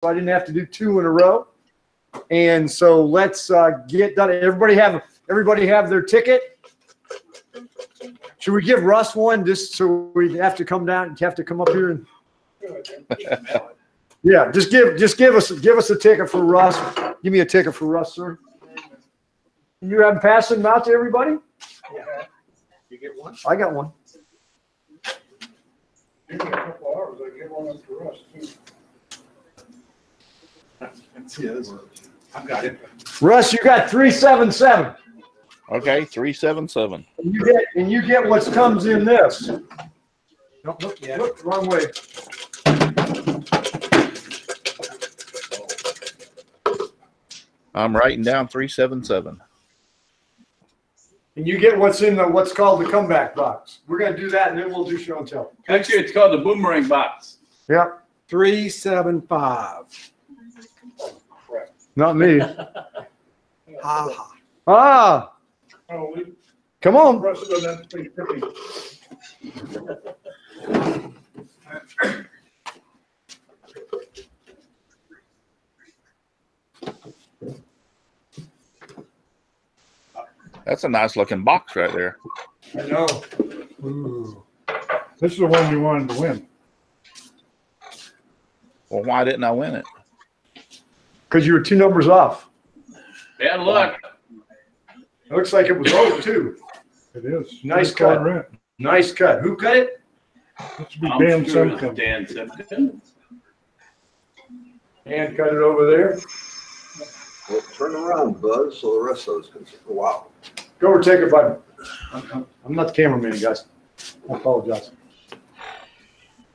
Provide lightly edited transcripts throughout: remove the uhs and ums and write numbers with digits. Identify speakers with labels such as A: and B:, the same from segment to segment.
A: I didn't have to do 2 in a row. And so let's get done. Everybody have their ticket. Should we give Russ one just so we have to come down and have to come up here and yeah, just give us a ticket for Russ. Give me a ticket for Russ, sir. You haven't passed them out to everybody?
B: Yeah. You get one?
A: I got one.
B: Give me a couple hours. I get one for Russ too. Let's see this. I've got it.
A: Russ, you got 377.
C: Okay, 377.
A: And you get what comes in this. Nope, look, wrong way.
C: I'm writing down 377.
A: And you get what's in what's called the comeback box. We're gonna do that and then we'll do show and tell.
D: Actually, it's called the boomerang box.
A: Yep.
B: 375.
A: Not me.
B: Oh,
A: Come on.
B: Russ does that pretty pretty.
C: That's a nice looking box right there.
A: I know.
B: Ooh. This is the one we wanted to win.
C: Well, why didn't I win it?
A: Because you were 2 numbers off.
D: Bad luck.
A: It looks like it was over too.
B: It is.
A: Nice cut.
B: Rent.
A: Nice cut. Who cut it?
B: This would be Dan
D: sure it was
B: Simpkin.
D: Dan Simpkin.
A: And cut it over there.
E: Well, turn around, Buzz, so the rest of us can see. Wow.
A: Go over, take it, bud. I'm not the cameraman, guys. I apologize.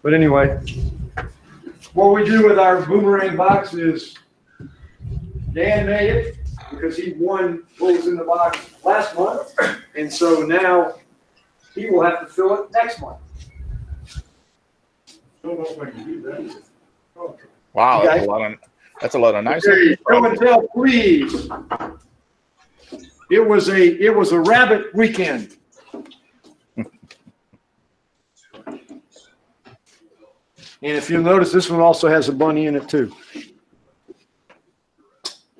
A: But anyway, what we do with our boomerang box is Dan made it because he won what was in the box last month. And so now he will have to fill it next month.
B: Don't know if I can do that. Oh.
C: Wow, that's a lot of nice.
A: Okay, show and tell, please. It was a rabbit weekend. And if you'll notice, this one also has a bunny in it too.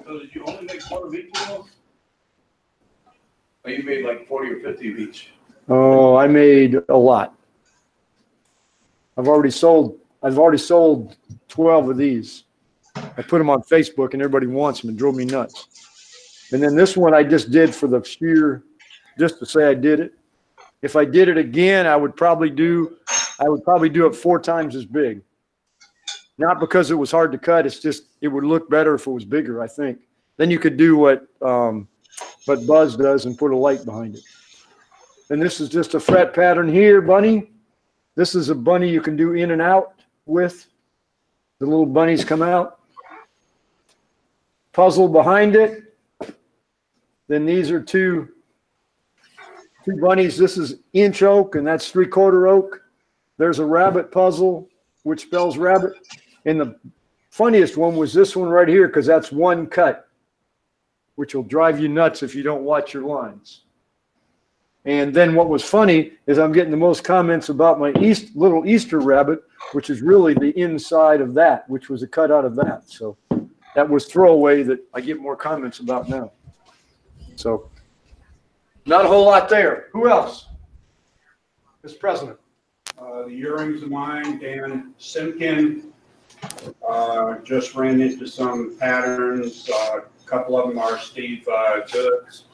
D: So did you only make 1 of each of those? Or you made like 40 or 50 of each?
A: Oh, I made a lot. I've already sold 12 of these. I put them on Facebook and everybody wants them and drove me nuts. And then this one I just did for the sheer, just to say I did it. If I did it again, I would probably do it 4 times as big. Not because it was hard to cut. It's just, it would look better if it was bigger, I think. Then you could do what Buzz does and put a light behind it. And this is just a fret pattern here, bunny. This is a bunny you can do in and out with. The little bunnies come out. Puzzle behind it. Then these are two bunnies. This is inch oak and that's 3/4 oak. There's a rabbit puzzle, which spells rabbit. And the funniest one was this one right here, because that's one cut, which will drive you nuts if you don't watch your lines. And then what was funny is I'm getting the most comments about my little Easter rabbit, which is really the inside of that, which was a cut out of that. So that was throwaway that I get more comments about now. So not a whole lot there. Who else? Mr. President.
F: The earrings of mine, Dan Simpkin. Just ran into some patterns. A couple of them are Steve Goods.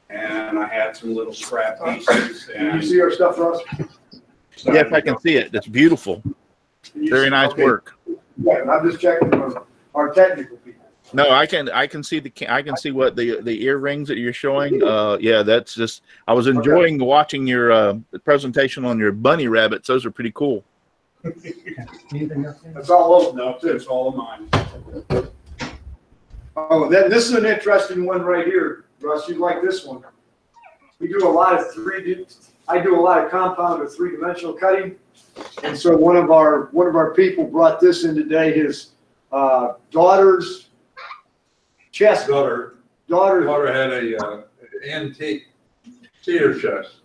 F: And I had some little scrap pieces.
A: Can you see our stuff, Russ?
C: Yes, I can see it. It's beautiful. Very nice work.
A: Yeah, I'm just checking our technical people.
C: No, I can see what the earrings that you're showing. Yeah, that's just, I was enjoying watching your presentation on your bunny rabbits. Those are pretty cool.
A: That's all of them.
F: No, it's all of mine.
A: Oh, this is an interesting one right here, Russ. You'd like this one. We do a lot of I do a lot of compound or 3-dimensional cutting, and so one of our people brought this in today. His daughter's chest.
E: Daughter had a antique cedar chest,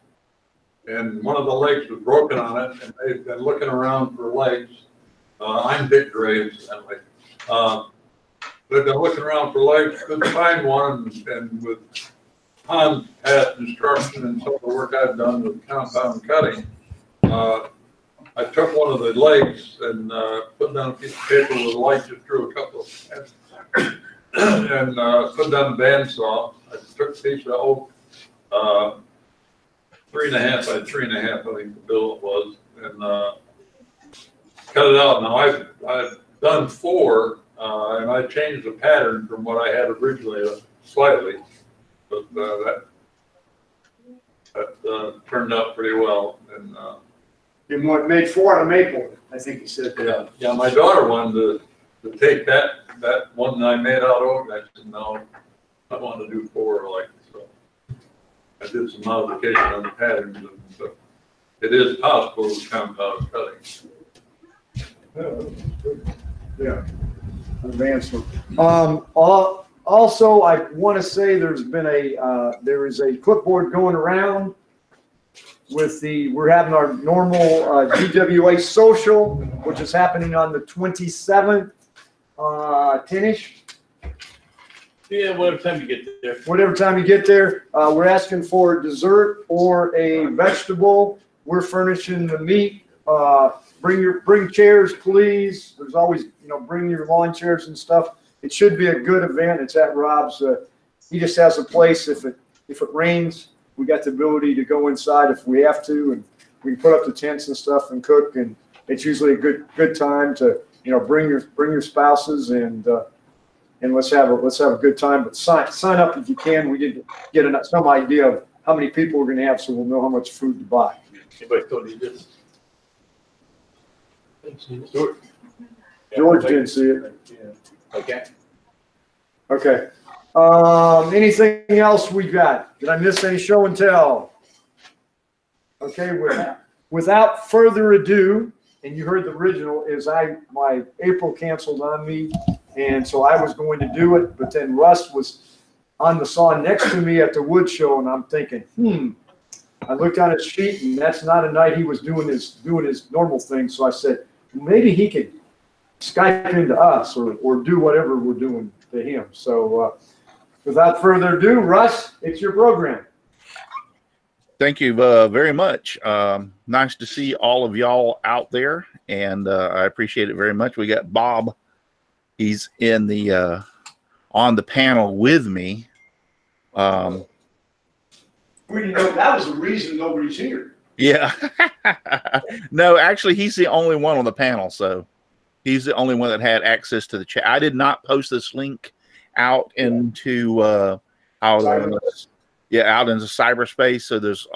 E: and one of the legs was broken on it, and they've been looking around for legs. I'm Dick Graves, and I've been looking around for lights, couldn't find one, and with Hans past instruction and some of the work I've done with compound cutting, I took one of the legs and put down a piece of paper with a light, just drew a couple of and put down the bandsaw. I took a piece of oak, 3.5 by 3.5, I think the billet was, and cut it out. Now I've done 4, and I changed the pattern from what I had originally slightly, but that turned out pretty well.
A: And what made 4 out of maple, I think he said.
E: Yeah. My daughter wanted to take that one that I made out of oak. I said no, I wanted to do 4 like so. I did some modification on the patterns, but it is possible with compound cutting.
A: Yeah. Advancement. Also, I want to say there is a clipboard going around with we're having our normal GWA social, which is happening on the 27th, 10-ish.
D: Yeah, whatever time you get there.
A: Whatever time you get there, we're asking for dessert or a vegetable. We're furnishing the meat. Bring chairs, please. There's always, bring your lawn chairs and stuff. It should be a good event. It's at Rob's. He just has a place. If it rains, we got the ability to go inside if we have to, and we can put up the tents and stuff and cook. And it's usually a good time to bring your spouses and let's have a good time. But sign up if you can. We did get some idea of how many people we're going to have, so we'll know how much food to buy.
D: Anybody told you this?
A: George didn't see it.
D: Okay.
A: Okay. Anything else we got? Did I miss any show and tell? Okay. Without further ado, and you heard the original, is my April canceled on me, and so I was going to do it, but then Russ was on the saw next to me at the wood show, and I'm thinking, I looked on his sheet, and that's not a night he was doing his normal thing. So I said, maybe he could Skype into us or do whatever we're doing to him. So without further ado, Russ, it's your program.
C: Thank you very much. Nice to see all of y'all out there, and I appreciate it very much. We got Bob. He's in the on the panel with me.
A: We didn't know that was the reason nobody's here.
C: Yeah. No, actually, he's the only one on the panel, so he's the only one that had access to the chat. I did not post this link out into out into cyberspace. So there's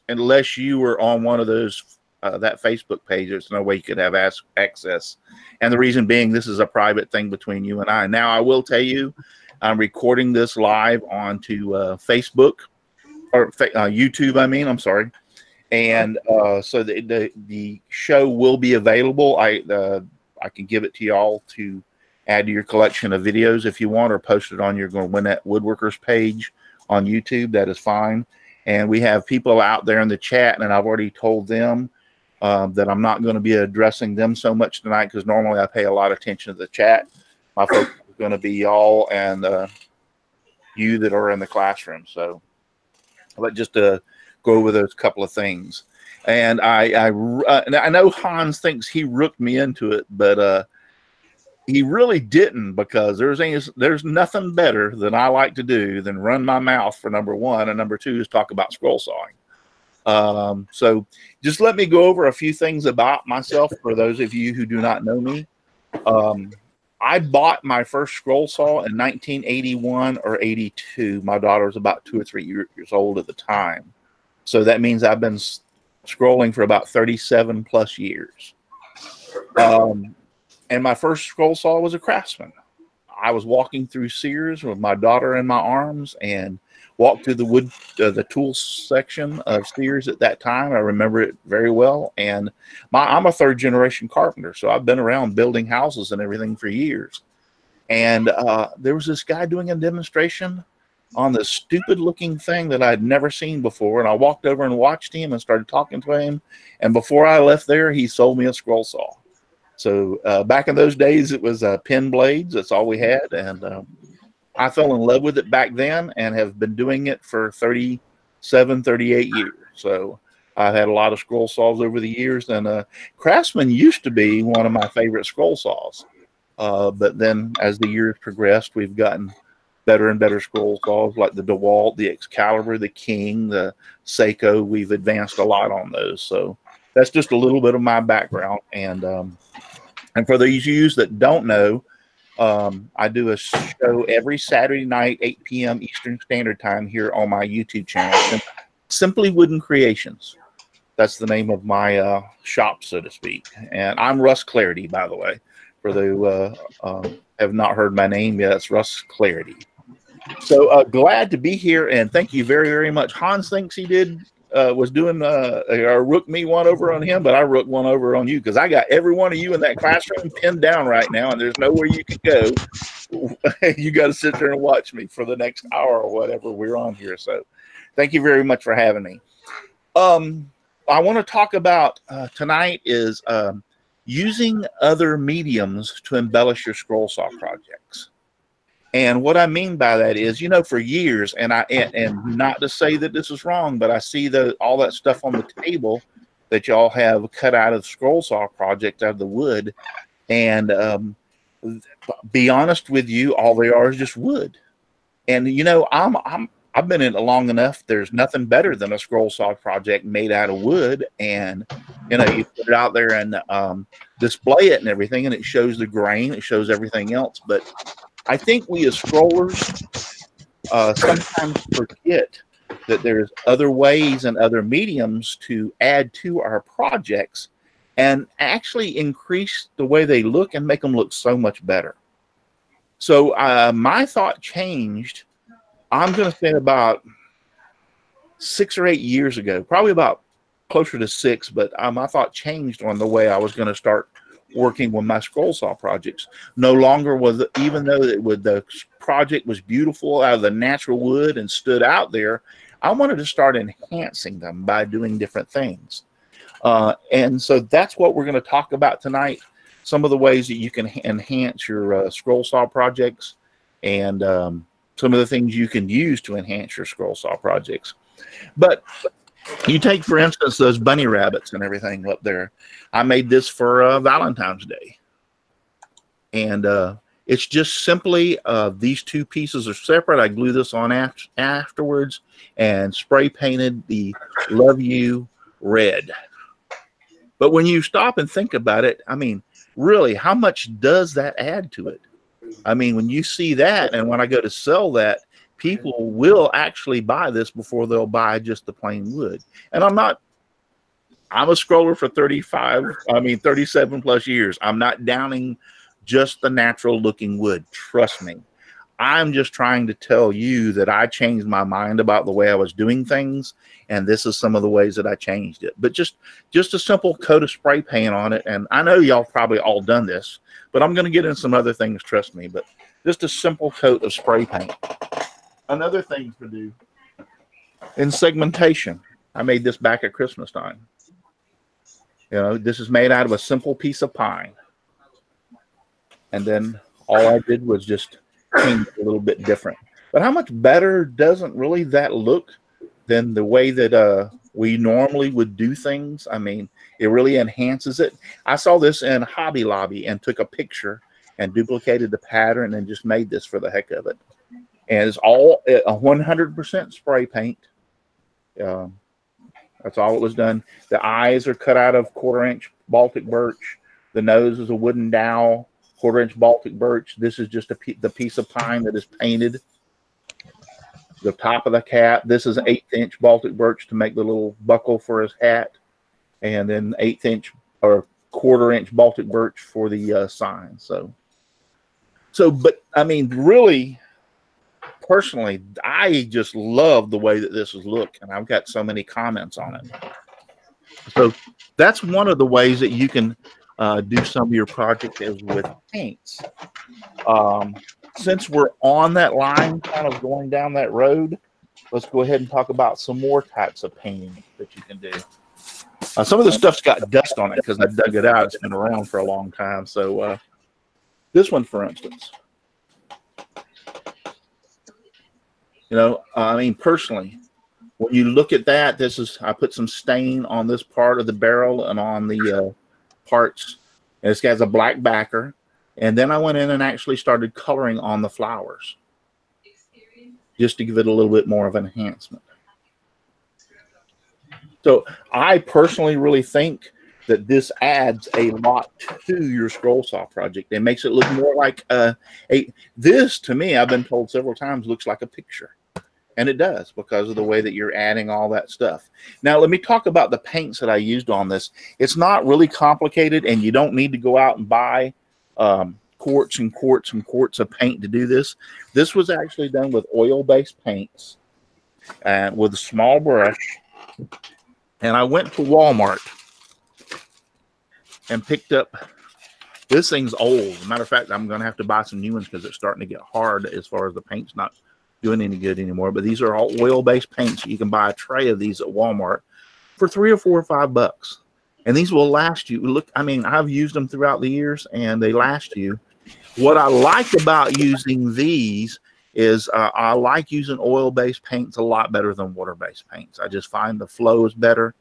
C: unless you were on one of those that Facebook page, there's no way you could have access. And the reason being, this is a private thing between you and I. Now, I will tell you, I'm recording this live onto Facebook or YouTube. I'm sorry. And so the show will be available. I can give it to y'all to add to your collection of videos if you want, or post it on your Gwinette Woodworkers page on YouTube. That is fine. And we have people out there in the chat, and I've already told them that I'm not going to be addressing them so much tonight, because normally I pay a lot of attention to the chat. My focus is going to be y'all and you that are in the classroom. So, but just to go over those couple of things. And I know Hans thinks he rooked me into it, but he really didn't, because there's nothing better than I like to do than run my mouth, for number one, and number two is talk about scroll sawing. So just let me go over a few things about myself for those of you who do not know me. I bought my first scroll saw in 1981 or 82. My daughter was about 2 or 3 years old at the time. So that means I've been scrolling for about 37 plus years. And my first scroll saw was a Craftsman. I was walking through Sears with my daughter in my arms and walked through the tool section of Sears at that time. I remember it very well. And I'm a third generation carpenter, so I've been around building houses and everything for years. And there was this guy doing a demonstration on this stupid looking thing that I'd never seen before. And I walked over and watched him and started talking to him. And before I left there, he sold me a scroll saw. So back in those days, it was pin blades. That's all we had. And I fell in love with it back then and have been doing it for 37, 38 years. So I've had a lot of scroll saws over the years. And Craftsman used to be one of my favorite scroll saws. But then as the years progressed, we've gotten better and better scroll saws like the DeWalt, the Excalibur, the King, the Seiko. We've advanced a lot on those. So that's just a little bit of my background. And for those of you that don't know, I do a show every Saturday night, 8 p.m. Eastern Standard Time here on my YouTube channel, Simply Wooden Creations. That's the name of my shop, so to speak. And I'm Russ Clarity, by the way. For those who have not heard my name yet, it's Russ Clarity. So glad to be here, and thank you very, very much. Hans thinks he was doing rook me one over on him, but I rook one over on you because I got every one of you in that classroom pinned down right now, and there's nowhere you can go. You got to sit there and watch me for the next hour or whatever we're on here. So thank you very much for having me. I want to talk about tonight is using other mediums to embellish your scroll saw projects. And what I mean by that is, you know, for years, and not to say that this is wrong, but I see all that stuff on the table that y'all have cut out of the scroll saw project out of the wood. And be honest with you, all they are is just wood. And you know, I've been in it long enough. There's nothing better than a scroll saw project made out of wood. And you know, you put it out there and display it and everything, and it shows the grain, it shows everything else. But I think we as scrollers sometimes forget that there's other ways and other mediums to add to our projects and actually increase the way they look and make them look so much better. So my thought changed. I'm going to say about 6 or 8 years ago, probably about closer to 6, but my thought changed on the way I was going to start working with my scroll saw projects. No longer was it, even though the project was beautiful out of the natural wood and stood out there, I wanted to start enhancing them by doing different things. And so that's what we're going to talk about tonight. Some of the ways that you can enhance your scroll saw projects and some of the things you can use to enhance your scroll saw projects. But you take, for instance, those bunny rabbits and everything up there. I made this for Valentine's Day. And it's just simply these two pieces are separate. I glue this on afterwards and spray painted the Love You red. But when you stop and think about it, I mean, really, how much does that add to it? I mean, when you see that, and when I go to sell that, people will actually buy this before they'll buy just the plain wood. And I'm a scroller for 37 plus years. I'm not downing just the natural looking wood. Trust me. I'm just trying to tell you that I changed my mind about the way I was doing things. And this is some of the ways that I changed it. But just a simple coat of spray paint on it. And I know y'all probably all done this, but I'm going to get in some other things, trust me. But just a simple coat of spray paint. Another thing to do in segmentation. I made this back at Christmas time. You know, this is made out of a simple piece of pine. And then all I did was just paint it a little bit different. But how much better doesn't really that look than the way that we normally would do things? I mean, it really enhances it. I saw this in Hobby Lobby and took a picture and duplicated the pattern and just made this for the heck of it. And it's all a 100% spray paint. That's all it was done. The eyes are cut out of 1/4-inch Baltic birch. The nose is a wooden dowel, 1/4-inch Baltic birch. This is just the piece of pine that is painted. The top of the cap, this is an 1/8-inch Baltic birch to make the little buckle for his hat. And then 1/8-inch or 1/4-inch Baltic birch for the sign. But I mean, really, personally, I just love the way that this is look, and I've got so many comments on it. So that's one of the ways that you can do some of your project is with paints. Since we're on that line, kind of going down that road, let's go ahead and talk about some more types of painting that you can do. Some of the stuff's got dust on it because I dug it out. It's been around for a long time. So this one, for instance, you know, I mean, personally, when you look at that, this is, I put some stain on this part of the barrel and on the parts. And this has a black backer. And then I went in and actually started coloring on the flowers just to give it a little bit more of an enhancement. So I personally really think that this adds a lot to your scroll saw project. It makes it look more like this, to me, I've been told several times, looks like a picture. And it does, because of the way that you're adding all that stuff. Now, let me talk about the paints that I used on this. It's not really complicated, and you don't need to go out and buy quarts and quarts and quarts of paint to do this. This was actually done with oil-based paints and with a small brush. And I went to Walmart and picked up, this thing's old. As a matter of fact, I'm going to have to buy some new ones because it's starting to get hard as far as the paint's not doing any good anymore. But these are all oil-based paints. You can buy a tray of these at Walmart for $3 or $4 or $5. And these will last you. Look, I mean, I've used them throughout the years and they last you. What I like about using these is I like using oil-based paints a lot better than water-based paints. I just find the flow is better.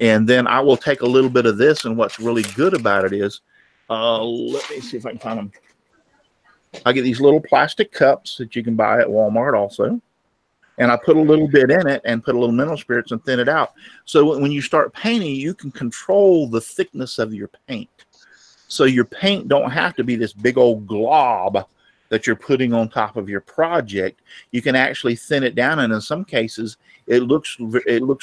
C: And then I will take a little bit of this, and what's really good about it is, let me see if I can find them. I get these little plastic cups that you can buy at Walmart also. And I put a little bit in it and put a little mineral spirits and thin it out. So when you start painting, you can control the thickness of your paint. So your paint don't have to be this big old glob that you're putting on top of your project. You can actually thin it down, and in some cases it looks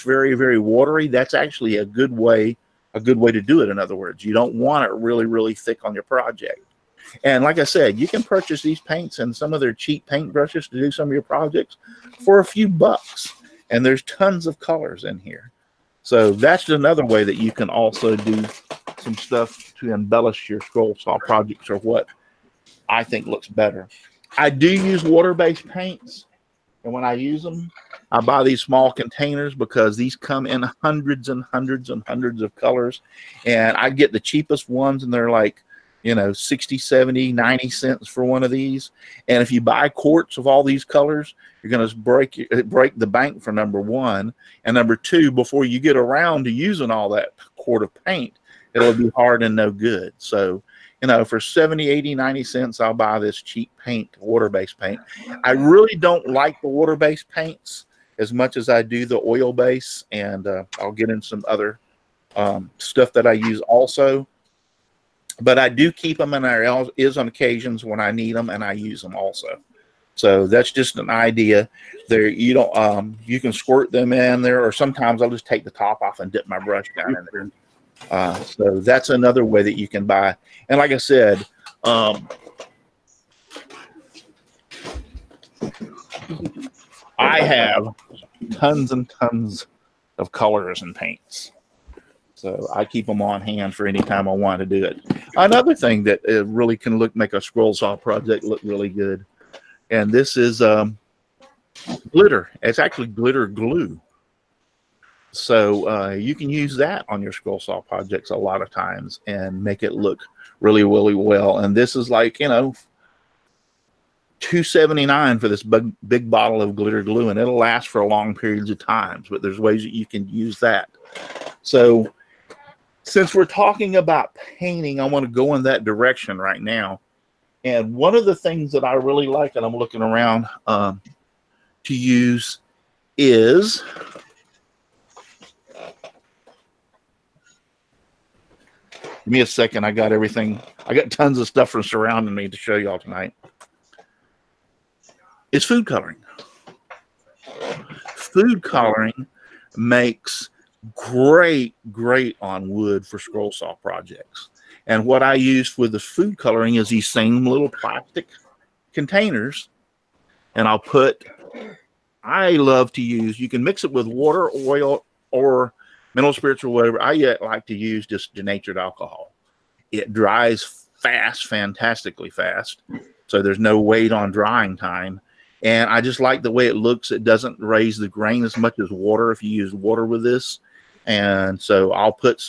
C: very, very watery. That's actually a good way to do it. In other words, you don't want it really, really thick on your project. And like I said, you can purchase these paints and some of their cheap paint brushes to do some of your projects for a few bucks, and there's tons of colors in here. So that's another way that you can also do some stuff to embellish your scroll saw projects, or what I think looks better. I do use water-based paints, and when I use them, I buy these small containers because these come in hundreds and hundreds and hundreds of colors, and I get the cheapest ones, and they're like, you know, 60, 70, 90 cents for one of these. And if you buy quarts of all these colors, you're going to break the bank for number one. And number two, before you get around to using all that quart of paint, it'll be hard and no good. So, you know, for 70, 80, 90 cents, I'll buy this cheap paint, water-based paint. I really don't like the water-based paints as much as I do the oil-based, and I'll get in some other stuff that I use also. But I do keep them, and there is on occasions when I need them, and I use them also. So that's just an idea. There, you don't, you can squirt them in there, or sometimes I'll just take the top off and dip my brush down in there. So that's another way that you can buy. And like I said, I have tons and tons of colors and paints. So I keep them on hand for any time I want to do it. Another thing that really can make a scroll saw project look really good, and this is glitter. It's actually glitter glue. So you can use that on your scroll saw projects a lot of times and make it look really, really well. And this is like, you know, $2.79 for this big bottle of glitter glue, and it'll last for long periods of times. But there's ways that you can use that. So since we're talking about painting, I want to go in that direction right now. And one of the things that I really like, and I'm looking around to use, is give me a second. I got everything. I got tons of stuff from surrounding me to show y'all tonight. It's food coloring. Food coloring makes great on wood for scroll saw projects. And what I use with the food coloring is these same little plastic containers, and I love to use, you can mix it with water, oil, or mineral spirits or whatever. I like to use just denatured alcohol. It dries fast, fantastically fast, so there's no wait on drying time. And I just like the way it looks. It doesn't raise the grain as much as water if you use water with this. And so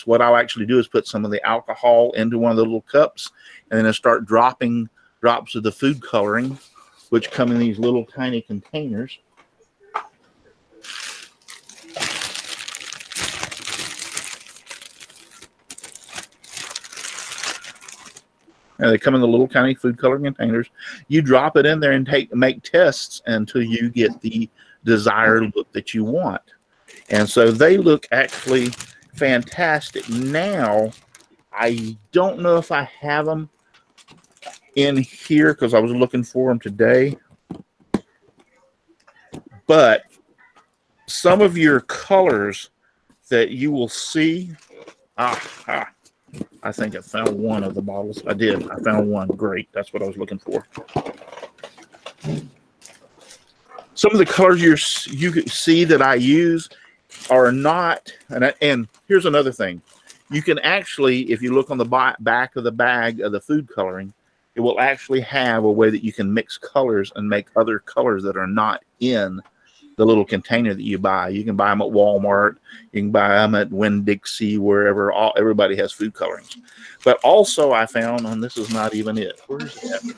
C: what I'll actually do is put some of the alcohol into one of the little cups, and then I start dropping drops of the food coloring, which come in these little tiny containers. And they come in the little tiny food coloring containers. You drop it in there and make tests until you get the desired look that you want. And so they look actually fantastic. Now, I don't know if I have them in here because I was looking for them today. But some of your colors that you will see, I think I found one of the bottles. I did. I found one. Great. That's what I was looking for. Some of the colors you can see that I use are not, and here's another thing. You can actually, if you look on the back of the bag of the food coloring, it will actually have a way that you can mix colors and make other colors that are not in the little container that you buy. You can buy them at Walmart. You can buy them at Winn-Dixie, wherever. Everybody has food colorings. But also I found, and this is not even it. Where's that?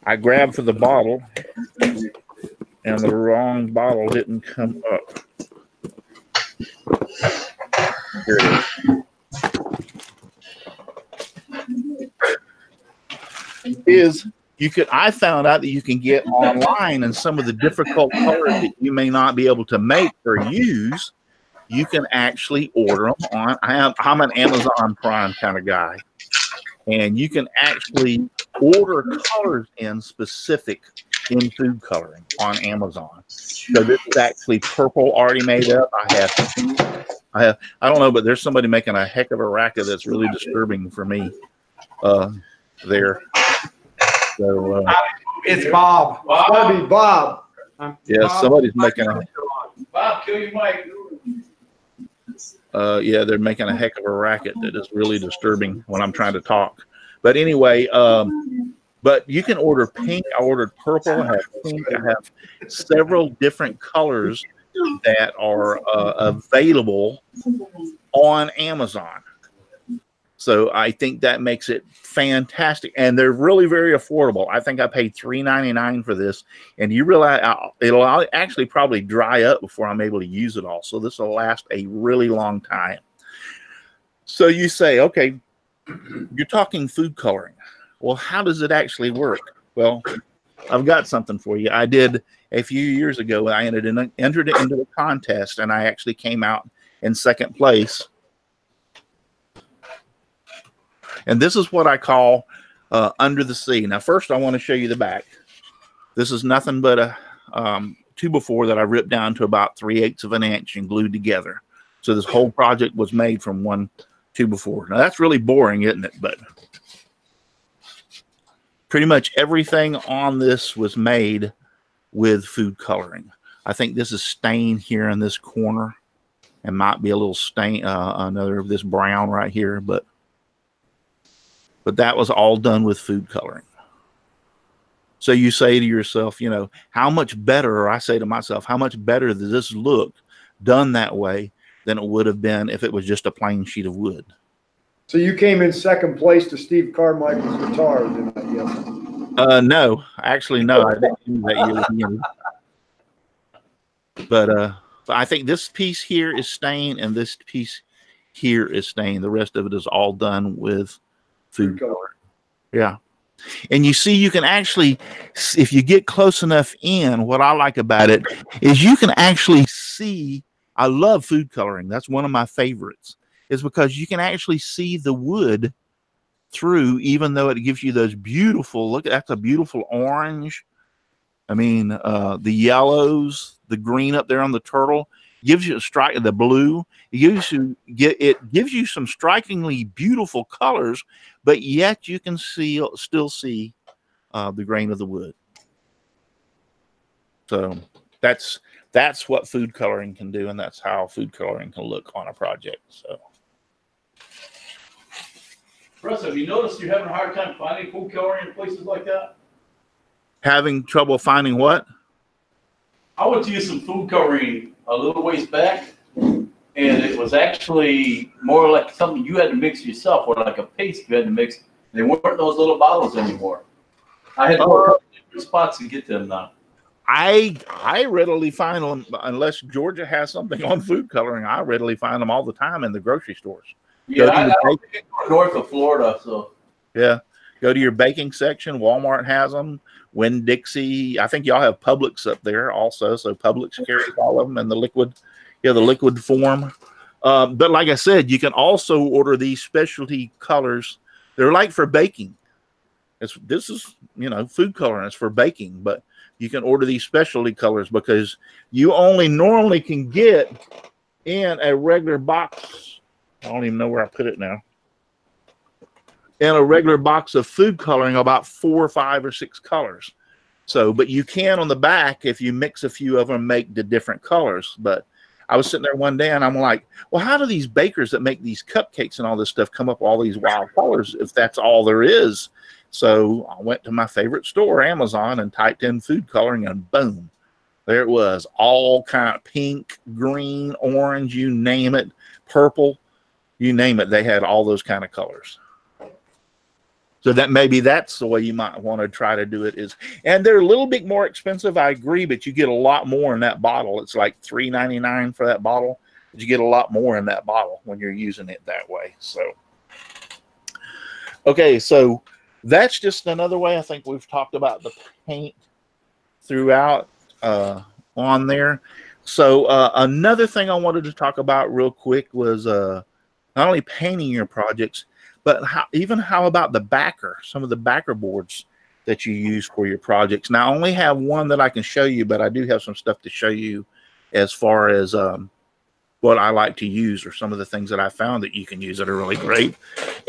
C: I grabbed for the bottle, and the wrong bottle didn't come up. Here it is. I found out that you can get online, and some of the difficult colors that you may not be able to make or use, you can actually order them on. I'm an Amazon Prime kind of guy, and you can actually order colors in specific in food coloring on Amazon. So this is actually purple already made up. I don't know, but there's somebody making a heck of a racket that's really disturbing for me there. So
F: It's Bob.
A: It's gotta be Bob.
C: yeah, somebody's making
D: Bob, kill your mic.
C: yeah, they're making a heck of a racket that is really disturbing when I'm trying to talk. But anyway, but you can order pink. I ordered purple. I have pink. I have several different colors that are available on Amazon. So I think that makes it fantastic, and they're really very affordable. I think I paid $3.99 for this, and you realize it'll actually probably dry up before I'm able to use it all. So this will last a really long time. So you say, okay, you're talking food coloring. Well, how does it actually work? Well, I've got something for you. I did a few years ago. I entered into the contest, and I actually came out in second place. And this is what I call under the sea. Now, first, I want to show you the back. This is nothing but a 2x4 that I ripped down to about 3/8 of an inch and glued together. So this whole project was made from one 2x4. Now, that's really boring, isn't it? But pretty much everything on this was made with food coloring. I think this is stain here in this corner. It might be a little stain, another of this brown right here, but that was all done with food coloring. So you say to yourself, you know, how much better, or I say to myself, how much better does this look done that way than it would have been if it was just a plain sheet of wood?
A: So you came in second place to Steve Carmichael's guitar, didn't I? Yes.
C: No, actually, no, I didn't do that year. But I think this piece here is stained, and this piece here is stained. The rest of it is all done with food color. Yeah. And you see, you can actually, if you get close enough in, what I like about it is you can actually see. I love food coloring. That's one of my favorites, is because you can actually see the wood through, even though it gives you those beautiful, look, that's a beautiful orange. I mean, the yellows, the green up there on the turtle gives you a strike of the blue. It gives you some strikingly beautiful colors, but yet you can still see the grain of the wood. So that's what food coloring can do, and that's how food coloring can look on a project. So,
D: Russ, have you noticed you're having a hard time finding food coloring in places like that?
C: having trouble finding what?
D: I went to use some food coloring a little ways back, and it was actually more like something you had to mix yourself, or like a paste you had to mix. They weren't those little bottles anymore. I had to go a couple different spots to get them now.
C: I readily find them, unless Georgia has something on food coloring, I readily find them all the time in the grocery stores.
D: Yeah, I don't think it's north of Florida, so.
C: Yeah. Go to your baking section. Walmart has them. Winn-Dixie. I think y'all have Publix up there also. So Publix carries all of them in the liquid, the liquid form. But like I said, you can also order these specialty colors. They're like for baking. This is, food coloring. It's for baking, but you can order these specialty colors because you only normally can get in a regular box. I don't even know where I put it now. In a regular box of food coloring, about 4 or 5 or 6 colors. So, but you can on the back, if you mix a few of them, make the different colors. But I was sitting there one day and I'm like, well, how do these bakers that make these cupcakes and all this stuff come up with all these wild colors if that's all there is? So I went to my favorite store, Amazon, and typed in food coloring, and boom, there it was. All kind of pink, green, orange, you name it, purple, you name it. They had all those kind of colors. So that maybe that's the way you might want to try to do it is, and they're a little bit more expensive, I agree, but you get a lot more in that bottle. It's like $3.99 for that bottle, but you get a lot more in that bottle when you're using it that way. So, okay, so that's just another way. I think we've talked about the paint throughout on there. So another thing I wanted to talk about real quick was not only painting your projects, but how about the backer, some of the backer boards that you use for your projects. Now, I only have one that I can show you, but I do have some stuff to show you as far as what I like to use or some of the things that I found that you can use that are really great.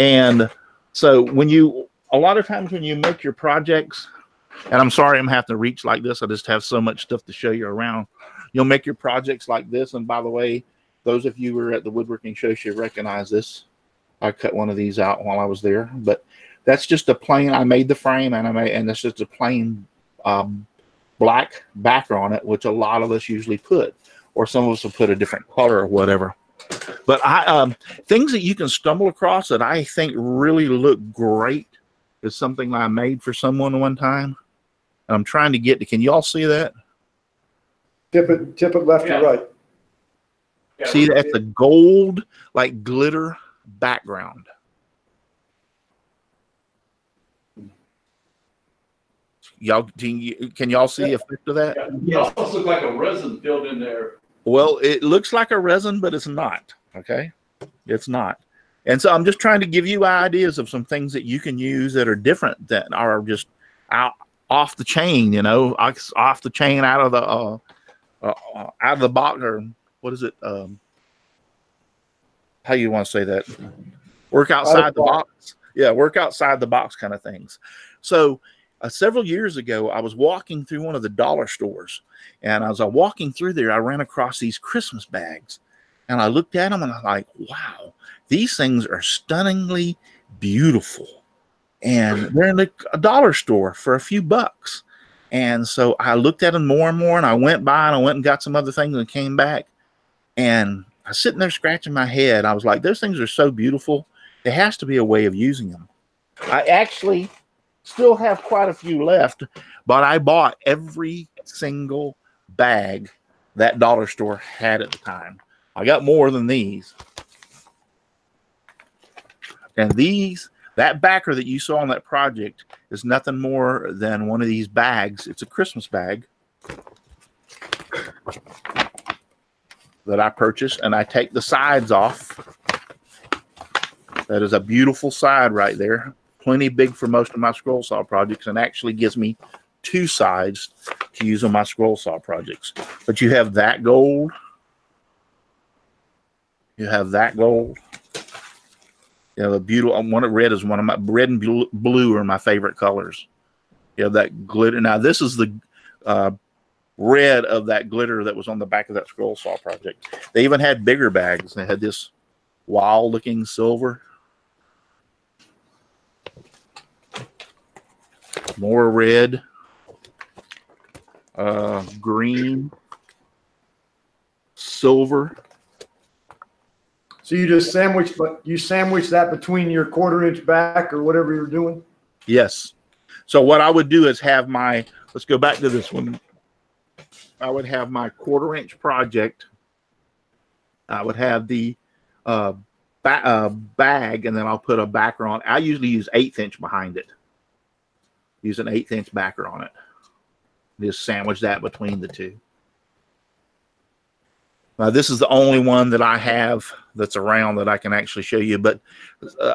C: And so a lot of times when you make your projects, and I'm sorry I'm having to reach like this, I just have so much stuff to show you around. You'll make your projects like this. And by the way, those of you who were at the woodworking show should recognize this. I cut one of these out while I was there, but that's just a plain, I made the frame and that's just a plain black backer on it, which a lot of us usually put, or some of us will put a different color or whatever. But things that you can stumble across that I think really look great is something that I made for someone one time. And I'm trying to get to, can you all see that?
A: Tip it left or right.
D: Yeah,
C: see that? It's a gold, like glitter background. Y'all, can y'all see the effect of that?
D: Yeah, it almost looks like a resin filled in there.
C: Well, it looks like a resin, but it's not. Okay, it's not. And so I'm just trying to give you ideas of some things that you can use that are different, that are just off the chain, off the chain, out of the box, or what is it? How you want to say that? Work outside the box. Yeah, work outside the box kind of things. So several years ago, I was walking through one of the dollar stores, and as I was walking through there, I ran across these Christmas bags, and I looked at them, and I'm like, wow, these things are stunningly beautiful, and they're in a dollar store for a few bucks. And so I looked at them more and more, and I went by and I went and got some other things and came back, and I was sitting there scratching my head. I was like, those things are so beautiful. There has to be a way of using them. I actually still have quite a few left, but I bought every single bag that dollar store had at the time. I got more than these. And that backer that you saw on that project is nothing more than one of these bags. It's a Christmas bag that I purchased, and I take the sides off. That is a beautiful side right there. Plenty big for most of my scroll saw projects, and actually gives me 2 sides to use on my scroll saw projects. But you have that gold. You have that gold. You have a beautiful one. Red is one of my red and blue are my favorite colors. You have that glitter. Now this is the red of that glitter that was on the back of that scroll saw project. They even had bigger bags. They had this wild looking silver. More red. green, silver.
A: So you just sandwich, but you sandwich that between your 1/4 inch back or whatever you're doing?
C: Yes. So what I would do is have my, let's go back to this one. I would have my 1/4 inch project. I would have the bag, and then I'll put a backer on. I usually use 1/8 inch behind it. Use an 1/8 inch backer on it. Just sandwich that between the two. Now, this is the only one that I have that's around that I can actually show you. But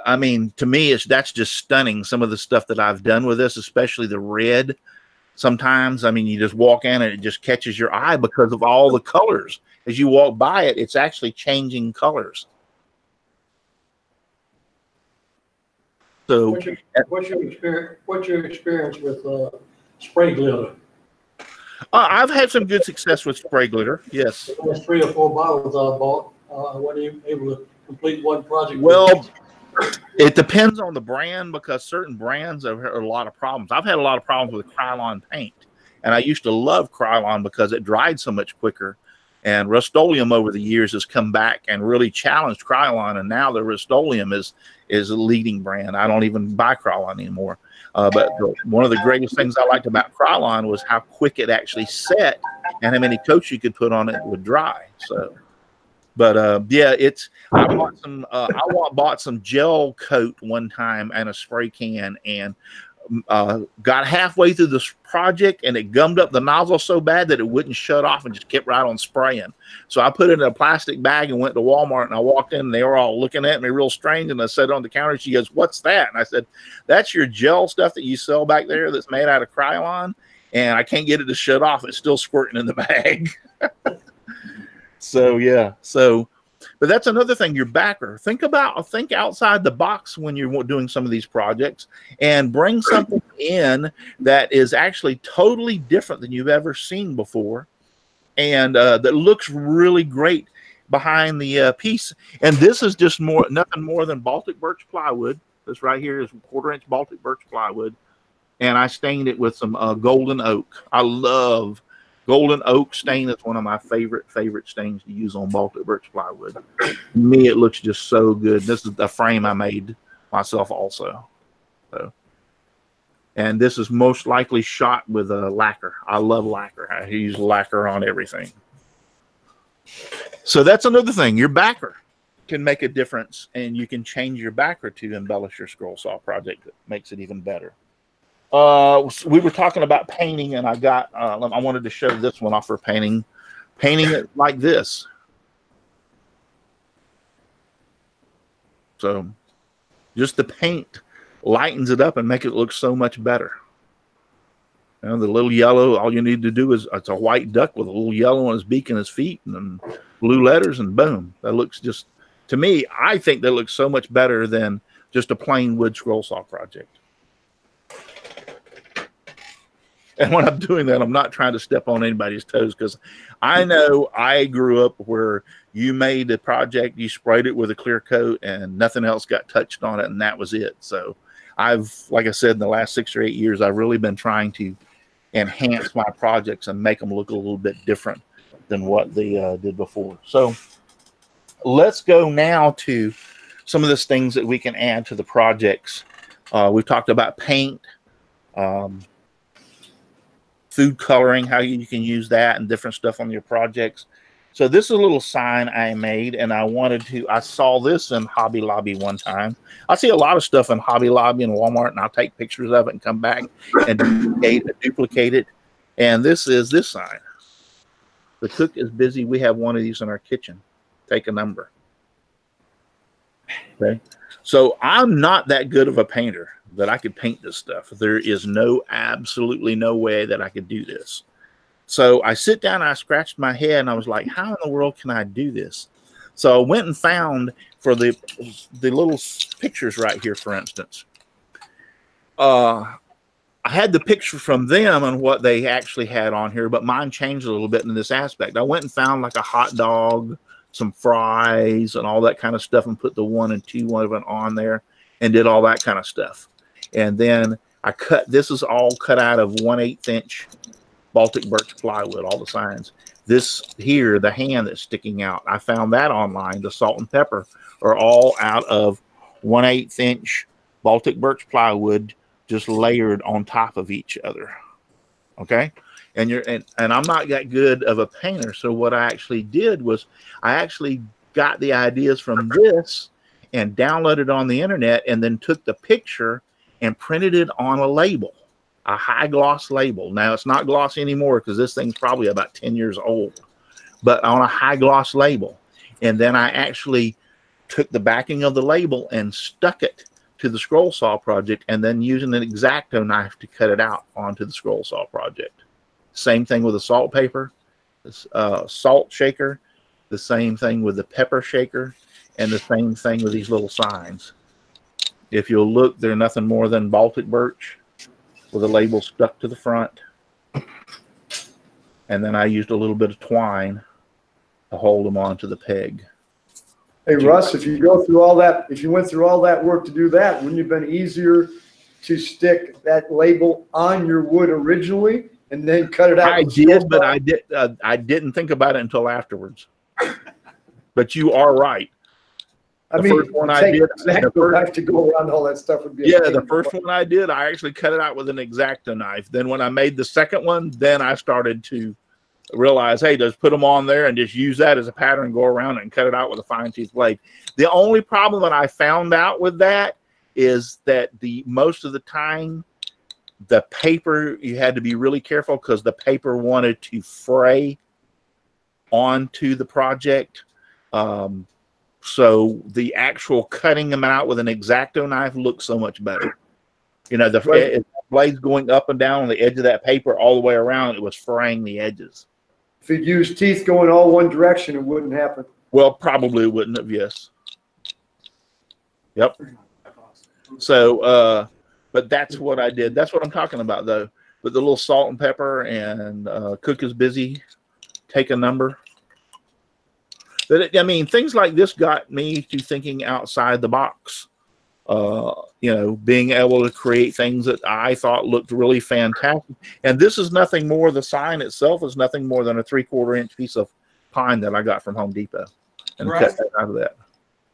C: I mean, to me, that's just stunning. Some of the stuff that I've done with this, especially the red. Sometimes, I mean, you just walk in and it just catches your eye because of all the colors. As you walk by it, it's actually changing colors. So,
G: what's your experience with spray glitter?
C: I've had some good success with spray glitter. Yes.
G: There's 3 or 4 bottles I bought. I wasn't able to complete one project.
C: Well, it depends on the brand, because certain brands have had a lot of problems. I've had a lot of problems with Krylon paint, and I used to love Krylon because it dried so much quicker. And Rust-Oleum over the years has come back and really challenged Krylon, and now the Rust-Oleum is a leading brand. I don't even buy Krylon anymore. But one of the greatest things I liked about Krylon was how quick it actually set and how many coats you could put on it would dry. So, but yeah, I bought some gel coat one time and a spray can, and got halfway through this project and it gummed up the nozzle so bad that it wouldn't shut off and just kept right on spraying. So I put it in a plastic bag and went to Walmart, and I walked in and they were all looking at me real strange, and I said on the counter, she goes, "What's that?" And I said, "That's your gel stuff that you sell back there that's made out of Krylon, and I can't get it to shut off. It's still squirting in the bag." So yeah, but that's another thing, your backer. Think outside the box when you're doing some of these projects, and bring something in that is actually totally different than you've ever seen before, and that looks really great behind the piece. And this is just nothing more than Baltic birch plywood. This right here is 1/4 inch Baltic birch plywood, and I stained it with some golden oak. I love golden oak stain. Is one of my favorite stains to use on Baltic birch plywood. To me, it looks just so good. This is the frame I made myself also. So, and this is most likely shot with a lacquer. I love lacquer. I use lacquer on everything. So that's another thing. Your backer can make a difference, and you can change your backer to embellish your scroll saw project. That makes it even better. We were talking about painting, and I wanted to show this one off for painting it like this. So just the paint lightens it up and make it look so much better. You know, the little yellow, all you need to do is, it's a white duck with a little yellow on his beak and his feet, and then blue letters, and boom. That looks just, to me, I think that looks so much better than just a plain wood scroll saw project. And when I'm doing that, I'm not trying to step on anybody's toes, because I know I grew up where you made a project, you sprayed it with a clear coat, and nothing else got touched on it, and that was it. So like I said, in the last 6 or 8 years, I've really been trying to enhance my projects and make them look a little bit different than what they did before. So let's go now to some of the things that we can add to the projects. We've talked about paint, food coloring, how you can use that and different stuff on your projects. So this is a little sign I made, and I saw this in Hobby Lobby one time. I see a lot of stuff in Hobby Lobby and Walmart, and I'll take pictures of it and come back and duplicate it. And this is this sign. The cook is busy. We have one of these in our kitchen. Take a number. Okay. So I'm not that good of a painter that I could paint this stuff. There is absolutely no way that I could do this. So I sit down and I scratched my head, and I was like, how in the world can I do this? So I went and found, for the little pictures right here, for instance, I had the picture from them and what they actually had on here, but mine changed a little bit in this aspect. I went and found like a hot dog, some fries, and all that kind of stuff, and put the 1 and 2 of it on there and did all that kind of stuff. And then I this is all cut out of 1/8 inch Baltic birch plywood, all the signs. This here, the hand that's sticking out, I found that online. The salt and pepper are all out of 1/8 inch Baltic birch plywood, just layered on top of each other. Okay. And I'm not that good of a painter. So what I actually did was I actually got the ideas from this and downloaded on the internet, and then took the picture and printed it on a label, a high gloss label. Now it's not glossy anymore because this thing's probably about 10 years old, but on a high gloss label. And then I actually took the backing of the label and stuck it to the scroll saw project, and then using an X-Acto knife to cut it out onto the scroll saw project. Same thing with the salt paper, salt shaker, the same thing with the pepper shaker, and the same thing with these little signs. If you'll look, they're nothing more than Baltic birch with a label stuck to the front. And then I used a little bit of twine to hold them onto the peg.
A: Hey, Russ, if you go through all that, if you went through all that work to do that, wouldn't it have been easier to stick that label on your wood originally and then cut it out?
C: I did, but I didn't think about it until afterwards. But you are right.
A: I mean, the
C: first one I did, I actually cut it out with an X-Acto knife. Then when I made the second one, then I started to realize, hey, just put them on there and just use that as a pattern, go around and cut it out with a fine tooth blade. The only problem that I found out with that is that most of the time, the paper, you had to be really careful because the paper wanted to fray onto the project. So the actual cutting them out with an X-Acto knife looks so much better. You know, the blades going up and down on the edge of that paper all the way around, it was fraying the edges.
A: If you'd used teeth going all one direction, it wouldn't happen.
C: Well, probably it wouldn't have, yes. Yep. So, but that's what I did. That's what I'm talking about, though. With the little salt and pepper and cook is busy, take a number. But I mean, things like this got me to thinking outside the box. You know, being able to create things that I thought looked really fantastic. And this is nothing more, the sign itself is nothing more than a 3/4 inch piece of pine that I got from Home Depot. And cut that out of that.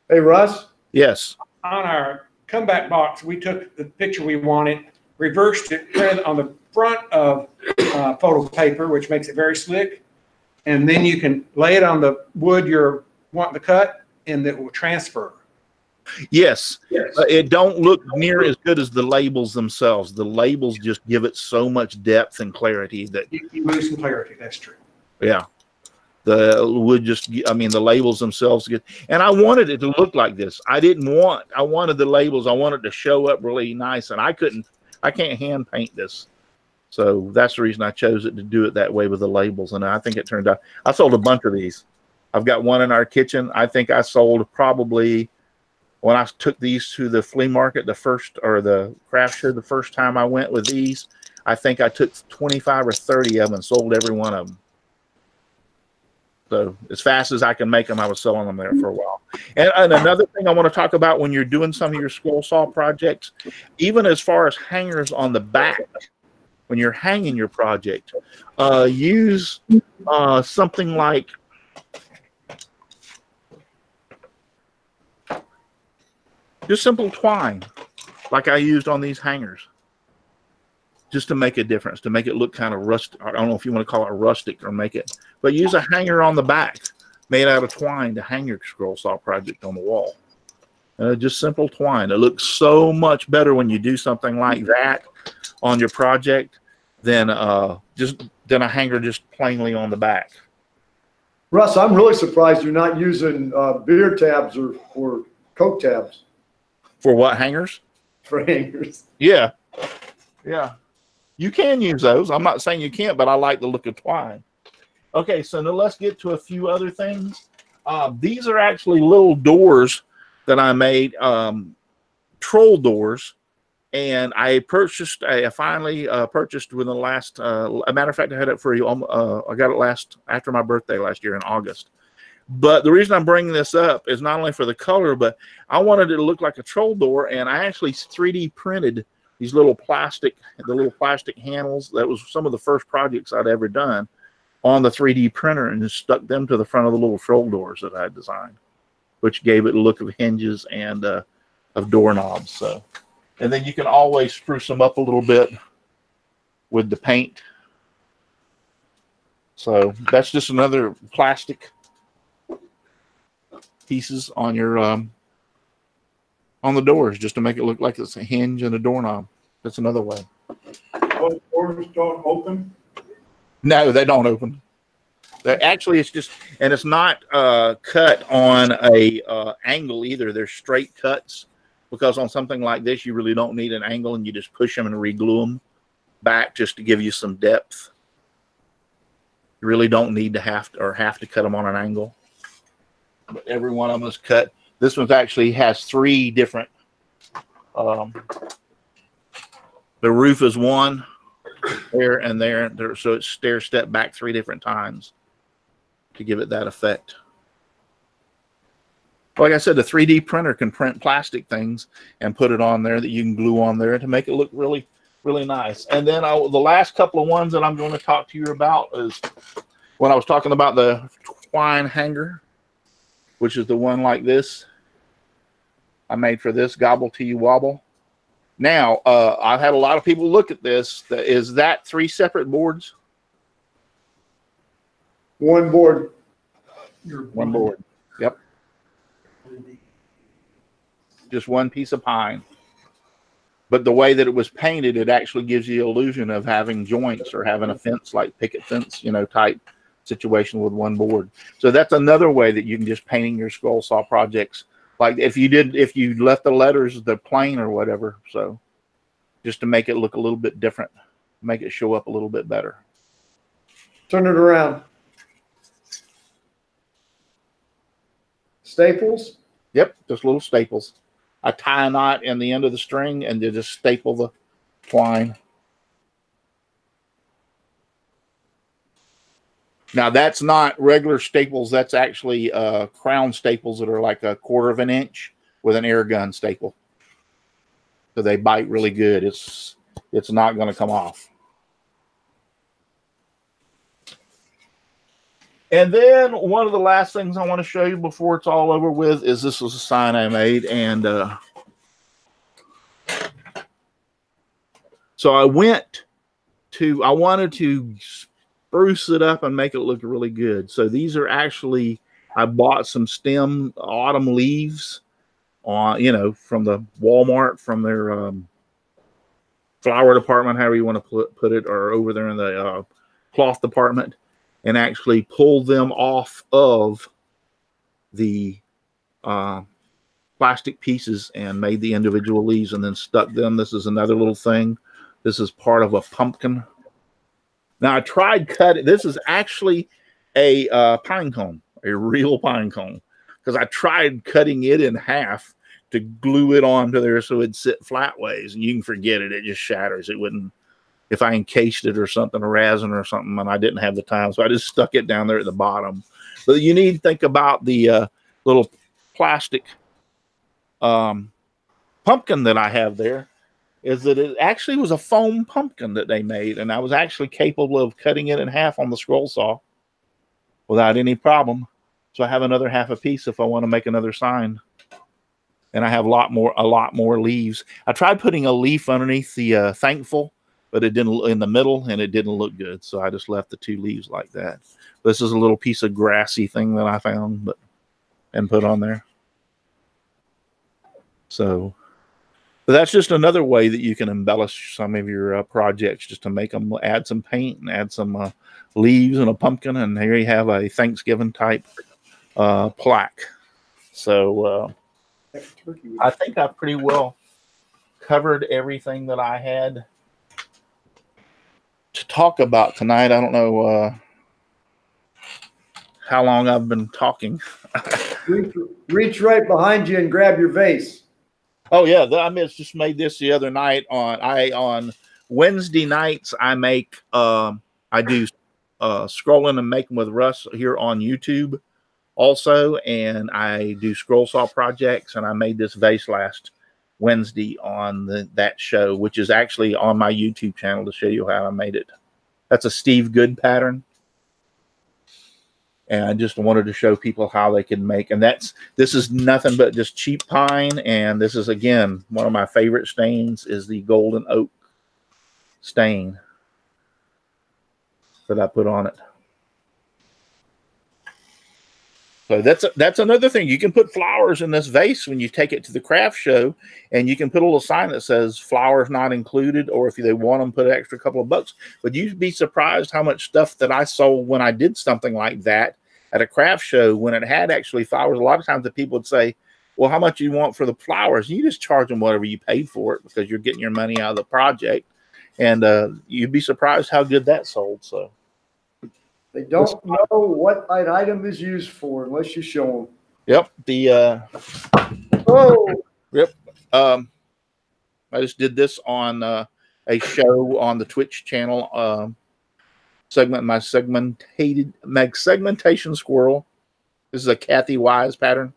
A: Hey, Russ?
C: Yes.
H: On our comeback box, we took the picture we wanted, reversed it, printed on the front of photo paper, which makes it very slick. And then you can lay it on the wood you're wanting to cut, and it will transfer.
C: Yes. It don't look near as good as the labels themselves. The labels just give it so much depth and clarity that
H: you lose some clarity. That's true.
C: Yeah. The wood just, I mean, the labels themselves get, and I wanted it to look like this. I wanted the labels, I wanted to show up really nice, and I can't hand paint this. So that's the reason I chose it, to do it that way with the labels. And I think it turned out, I sold a bunch of these. I've got one in our kitchen. I think I sold probably, when I took these to the flea market, the craft show, the first time I went with these, I think I took 25 or 30 of them and sold every one of them. So as fast as I can make them, I was selling them there for a while. And another thing I want to talk about when you're doing some of your scroll saw projects, even as far as hangers on the back, when you're hanging your project, use something like just simple twine, like I used on these hangers, just to make a difference, to make it look kind of rustic. I don't know if you want to call it rustic or make it, but use a hanger on the back made out of twine to hang your scroll saw project on the wall. Just simple twine. It looks so much better when you do something like that on your project than a hanger just plainly on the back.
A: Russ, I'm really surprised you're not using beer tabs or Coke tabs.
C: For what, hangers?
A: For hangers.
C: Yeah. Yeah. You can use those. I'm not saying you can't, but I like the look of twine. Okay, so now let's get to a few other things. These are actually little doors that I made, troll doors. And I finally purchased within the last, a matter of fact, I had it for you. I got it after my birthday last year in August. But the reason I'm bringing this up is not only for the color, but I wanted it to look like a troll door. And I actually 3D printed these little plastic handles. That was some of the first projects I'd ever done on the 3D printer, and just stuck them to the front of the little troll doors that I designed, which gave it a look of hinges and of doorknobs. So, and then you can always spruce them up a little bit with the paint. So that's just another plastic pieces on your on the doors, just to make it look like it's a hinge and a doorknob. That's another way.
B: Those doors don't open?
C: No, they don't open. Actually, it's just, and it's not cut on a angle either. They're straight cuts, because on something like this, you really don't need an angle, and you just push them and re-glue them back just to give you some depth. You really don't need to have to cut them on an angle. But every one of them is cut. This one actually has 3 different. The roof is one, there and there, so it's stair step back 3 different times to give it that effect. Like I said, the 3D printer can print plastic things and put it on there that you can glue on there to make it look really, really nice. And then the last couple of ones that I'm going to talk to you about is when I was talking about the twine hanger, which is the one like this. I made for this Gobble Till You Wobble. Now, I've had a lot of people look at this. Is that 3 separate boards?
A: One board.
C: One board. Yep. Just one piece of pine. But the way that it was painted, it actually gives you the illusion of having joints or having a fence, like picket fence, type situation with one board. So that's another way that you can just painting your scroll saw projects. Like if you left the letters the plain or whatever. So just to make it look a little bit different, make it show up a little bit better.
A: Turn it around. Staples?
C: Yep, just little staples. I tie a knot in the end of the string and just staple the twine. Now that's not regular staples. That's actually crown staples that are like 1/4 of an inch with an air gun staple. So they bite really good. It's not going to come off. And then one of the last things I want to show you before it's all over with is this was a sign I made. And so I wanted to spruce it up and make it look really good. So these are actually, I bought some stem autumn leaves on, from the Walmart, from their flower department, however you want to put it, or over there in the cloth department, and actually pulled them off of the plastic pieces and made the individual leaves and then stuck them. This is another little thing. This is part of a pumpkin. Now I tried cutting. This is actually a pine cone, a real pine cone, because I tried cutting it in half to glue it onto there so it'd sit flat ways, and you can forget it. It just shatters. It wouldn't. If I encased it or something, a resin or something, and I didn't have the time, so I just stuck it down there at the bottom. But you need to think about the little plastic pumpkin that I have there. Is that it actually was a foam pumpkin that they made, and I was actually capable of cutting it in half on the scroll saw without any problem. So I have another half a piece if I want to make another sign. And I have a lot more leaves. I tried putting a leaf underneath the thankful, but it didn't, in the middle, and it didn't look good. So I just left the 2 leaves like that. This is a little piece of grassy thing that I found and put on there. So but that's just another way that you can embellish some of your projects, just to make them, add some paint and add some leaves and a pumpkin. And here you have a Thanksgiving type plaque. So I think I pretty well covered everything that I had to talk about tonight. I don't know how long I've been talking.
A: Reach right behind you and grab your vase.
C: Oh yeah, I just made this the other night. On Wednesday nights I make I do scrolling and making with Russ here on YouTube also, and I do scroll saw projects, and I made this vase last Wednesday on that show, which is actually on my YouTube channel to show you how I made it. That's a Steve Good pattern. And I just wanted to show people how they can make, and this is nothing but just cheap pine. And this is, again, one of my favorite stains is the golden oak stain that I put on it. So that's another thing. You can put flowers in this vase when you take it to the craft show, and you can put a little sign that says flowers not included, or if they want them, put an extra couple of bucks. But you'd be surprised how much stuff that I sold when I did something like that at a craft show when it had actually flowers. A lot of times the people would say, well, how much do you want for the flowers? You just charge them whatever you paid for it because you're getting your money out of the project. And you'd be surprised how good that sold. So
A: They don't know what an item is used for unless you show them.
C: Yep. Yep. I just did this on a show on the Twitch channel. My segmentation squirrel. This is a Kathy Wise pattern.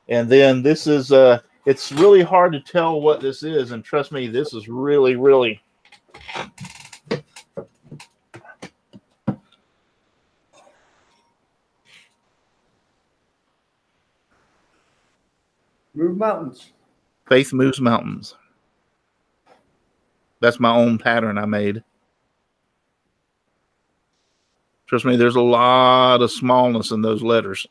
C: And then this is it's really hard to tell what this is, and trust me, this is really, really
A: Move mountains.
C: Faith Moves Mountains. That's my own pattern I made. Trust me, there's a lot of smallness in those letters.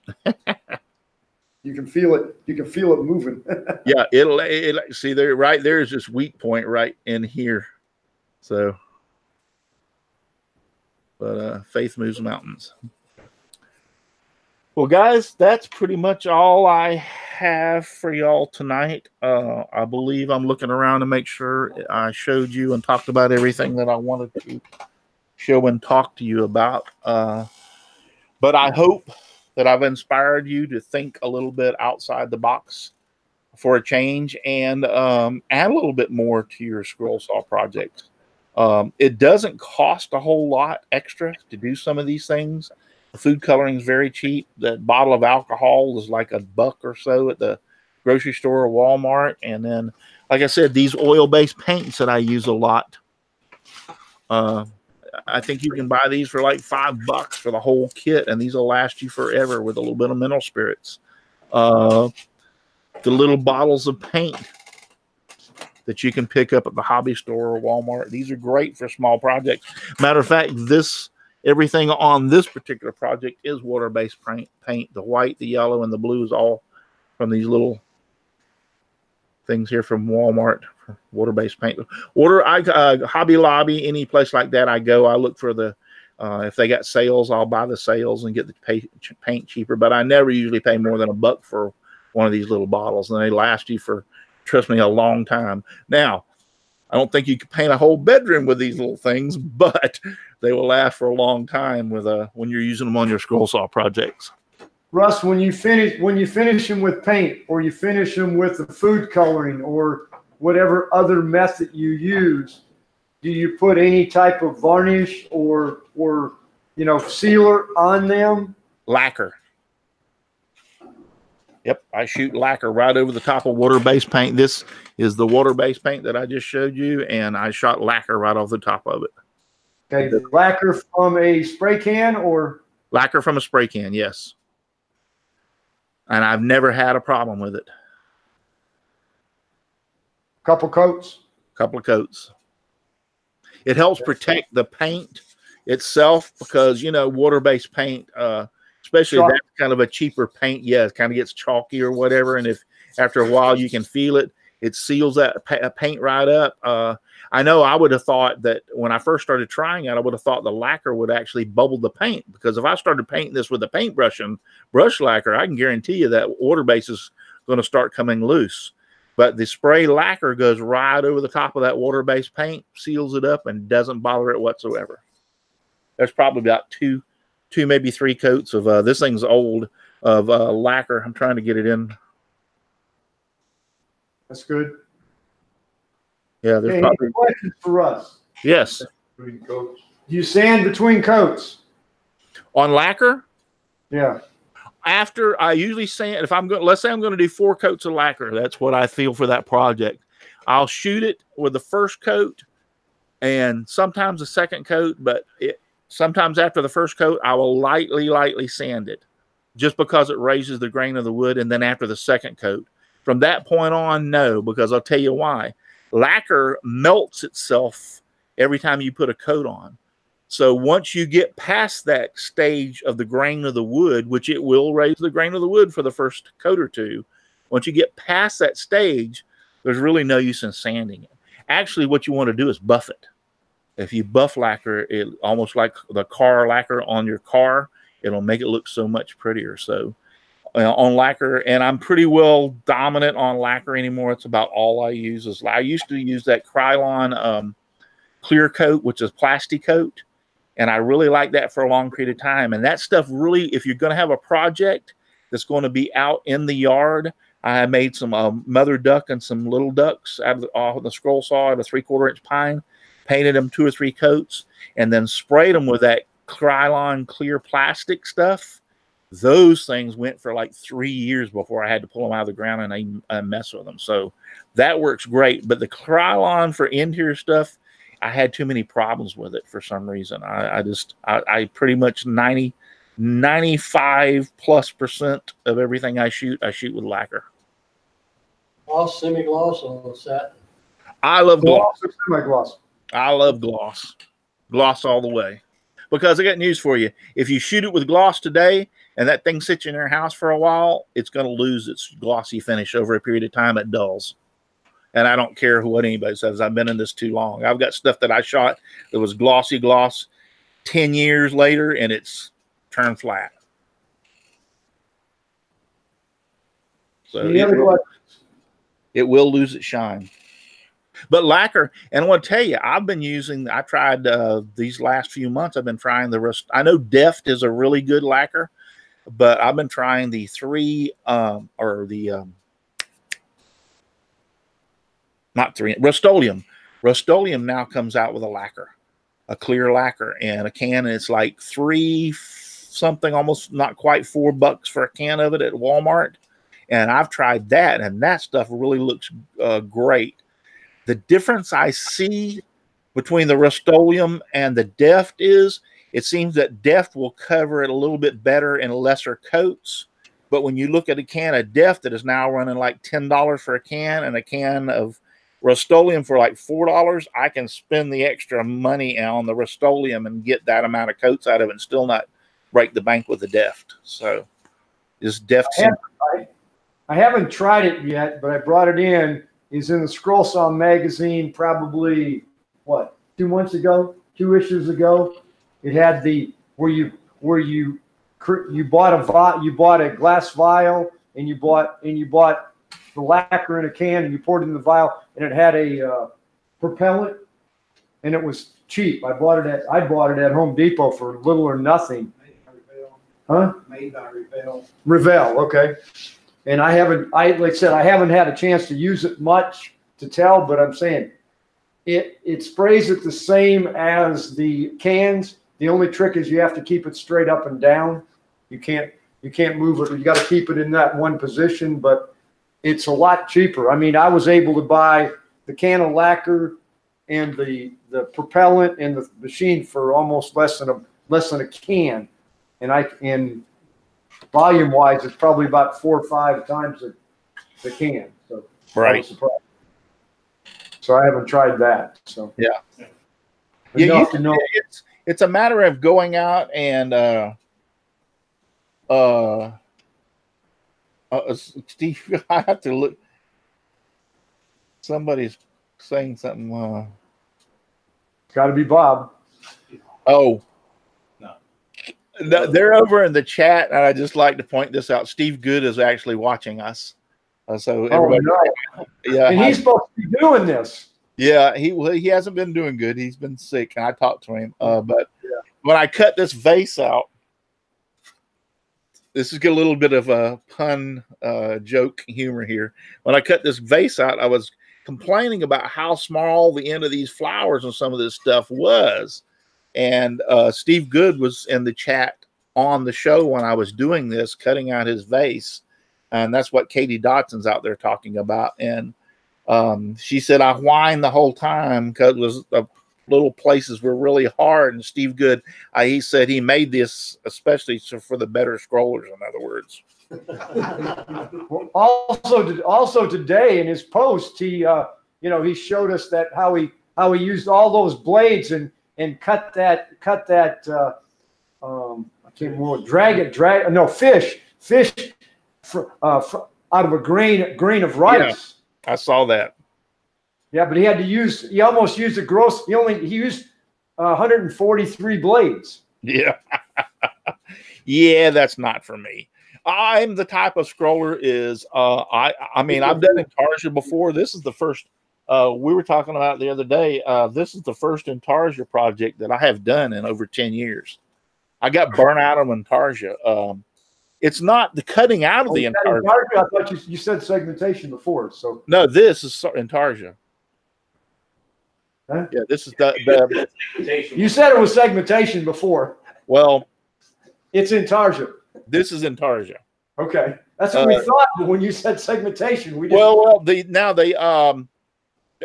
A: You can feel it. You can feel it moving.
C: Yeah, it'll see there. Right there is this weak point right in here. So, but Faith Moves Mountains. Well, guys, that's pretty much all I have for y'all tonight. I believe I'm looking around to make sure I showed you and talked about everything that I wanted to show and talk to you about. But I hope that I've inspired you to think a little bit outside the box for a change and add a little bit more to your scroll saw project. It doesn't cost a whole lot extra to do some of these things. The food coloring is very cheap. That bottle of alcohol is like $1 or so at the grocery store or Walmart. And then, like I said, these oil-based paints that I use a lot. I think you can buy these for like $5 for the whole kit, and these will last you forever with a little bit of mineral spirits. The little bottles of paint that you can pick up at the hobby store or Walmart. These are great for small projects. Matter of fact, everything on this particular project is water-based paint. The white, the yellow, and the blue is all from these little things here from Walmart. Water-based paint. Hobby Lobby, any place like that I go, I look for the if they got sales, I'll buy the sales and get the paint cheaper. But I never usually pay more than $1 for one of these little bottles, and they last you for, trust me, a long time. Now, I don't think you could paint a whole bedroom with these little things, but they will last for a long time with when you're using them on your scroll saw projects.
A: Russ, when you finish them with paint, or you finish them with the food coloring, or whatever other method you use, do you put any type of varnish or sealer on them?
C: Lacquer. Yep, I shoot lacquer right over the top of water-based paint. This is the water-based paint that I just showed you, and I shot lacquer right off the top of it.
A: Okay, lacquer from a spray can, or?
C: Lacquer from a spray can, yes. And I've never had a problem with it.
A: Couple coats?
C: Couple of coats. It helps protect the paint itself because, water-based paint, especially if that's kind of a cheaper paint, it kind of gets chalky or whatever. And if after a while you can feel it, it seals that paint right up. I know I would have thought that when I first started trying it, I would have thought the lacquer would actually bubble the paint, because if I started painting this with a paintbrush and brush lacquer, I can guarantee you that water base is going to start coming loose. But the spray lacquer goes right over the top of that water-based paint, seals it up, and doesn't bother it whatsoever. There's probably about two, maybe 3 coats of this thing's old of lacquer. I'm trying to get it in.
A: That's good.
C: Yeah, there's
A: probably any questions for us.
C: Yes.
E: Between coats.
A: You sand between coats
C: on lacquer?
A: Yeah.
C: after I usually sand, if I'm going, let's say I'm going to do 4 coats of lacquer, that's what I feel for that project. I'll shoot it with the first coat and sometimes the second coat, but sometimes after the first coat, I will lightly sand it just because it raises the grain of the wood. And then after the second coat, from that point on, no, because I'll tell you why. Lacquer melts itself every time you put a coat on. So once you get past that stage of the grain of the wood, which it will raise the grain of the wood for the first coat or two, once you get past that stage, there's really no use in sanding it. Actually, what you want to do is buff it. If you buff lacquer, it almost like the car lacquer on your car, it'll make it look so much prettier. So on lacquer, and I'm pretty well dominant on lacquer anymore. It's about all I use. I used to use that Krylon clear coat, which is plastic coat. And I really like that for a long period of time. And that stuff really, if you're going to have a project that's going to be out in the yard, I made some mother duck and some little ducks out of the scroll saw at a 3/4 inch pine, painted them 2 or 3 coats, and then sprayed them with that Krylon clear plastic stuff. Those things went for like 3 years before I had to pull them out of the ground and I mess with them. So that works great. But the Krylon for interior stuff, I had too many problems with it for some reason. I pretty much 95+% of everything I shoot with lacquer.
G: Gloss, semi-gloss, or satin?
C: I love gloss.
A: Semi-gloss.
C: I love gloss. Gloss all the way. Because I got news for you. If you shoot it with gloss today and that thing sits in your house for a while, it's going to lose its glossy finish over a period of time. It dulls. And I don't care what anybody says. I've been in this too long. I've got stuff that I shot that was glossy gloss 10 years later, and it's turned flat. So it will lose its shine. But lacquer, and I want to tell you, I tried these last few months, I've been trying the rest. I know Deft is a really good lacquer, but I've been trying the Rust-Oleum. Rust-Oleum now comes out with a lacquer, a clear lacquer, and a can. And it's like $3 something, almost not quite $4 for a can of it at Walmart. And I've tried that, and that stuff really looks great. The difference I see between the Rust-Oleum and the Deft is it seems that Deft will cover it a little bit better in lesser coats. But when you look at a can of Deft that is now running like $10 for a can and a can of Rust-Oleum for like $4, I can spend the extra money on the Rust-Oleum and get that amount of coats out of it and still not break the bank with the Deft. So is Deft.
A: I haven't tried it yet, but I brought it in. It's in the Scroll Saw magazine probably, 2 months ago, 2 issues ago. It had the where you bought a glass vial and you bought the lacquer in a can and you poured it in the vial, and it had a propellant, and it was cheap. I bought it at Home Depot for little or nothing. Huh?
F: Made by Revell.
A: Revell, okay. And like I said, I haven't had a chance to use it much to tell, but I'm saying it sprays it the same as the cans. The only trick is you have to keep it straight up and down. You can't move it. You got to keep it in that one position, but it's a lot cheaper. I mean, I was able to buy the can of lacquer and the propellant and the machine for almost less than a can, and volume wise, it's probably about 4 or 5 times the can. So
C: right.
A: So I haven't tried that. So
C: yeah. To know. It's a matter of going out and Steve, I have to look. Somebody's saying something.
A: It's got to be Bob.
C: Oh. No, they're over in the chat, and I just like to point this out. Steve Good is actually watching us. So everybody, yeah,
A: and he's supposed to be doing this.
C: Yeah, he hasn't been doing good. He's been sick, and I talked to him. But when I cut this vase out, this is a little bit of a pun joke humor here. When I cut this vase out, I was complaining about how small the end of these flowers and some of this stuff was. And Steve Good was in the chat on the show when I was doing this, cutting out his vase. And that's what Katie Dotson's out there talking about. And she said, I whined the whole time because the little places were really hard. And Steve Good, he said he made this especially for the better scrollers, in other words.
A: Also today in his post, he he showed us that how he used all those blades and cut that I can't remember, fish out of a grain of rice.
C: Yeah, I saw that.
A: Yeah, but he almost used a gross. He used 143 blades.
C: Yeah. Yeah, that's not for me. I'm the type of scroller I mean, I've done Intarsia before. This is the first we were talking about the other day. This is the first Intarsia project that I have done in over 10 years. I got burnt out of Intarsia. It's not the cutting out of the Intarsia.
A: I thought you said segmentation before. So
C: no, this is Intarsia.
A: Huh?
C: Yeah, this is the
A: you said it was segmentation before.
C: Well,
A: it's Intarsia.
C: This is Intarsia.
A: Okay, that's what we thought. But when you said segmentation, we just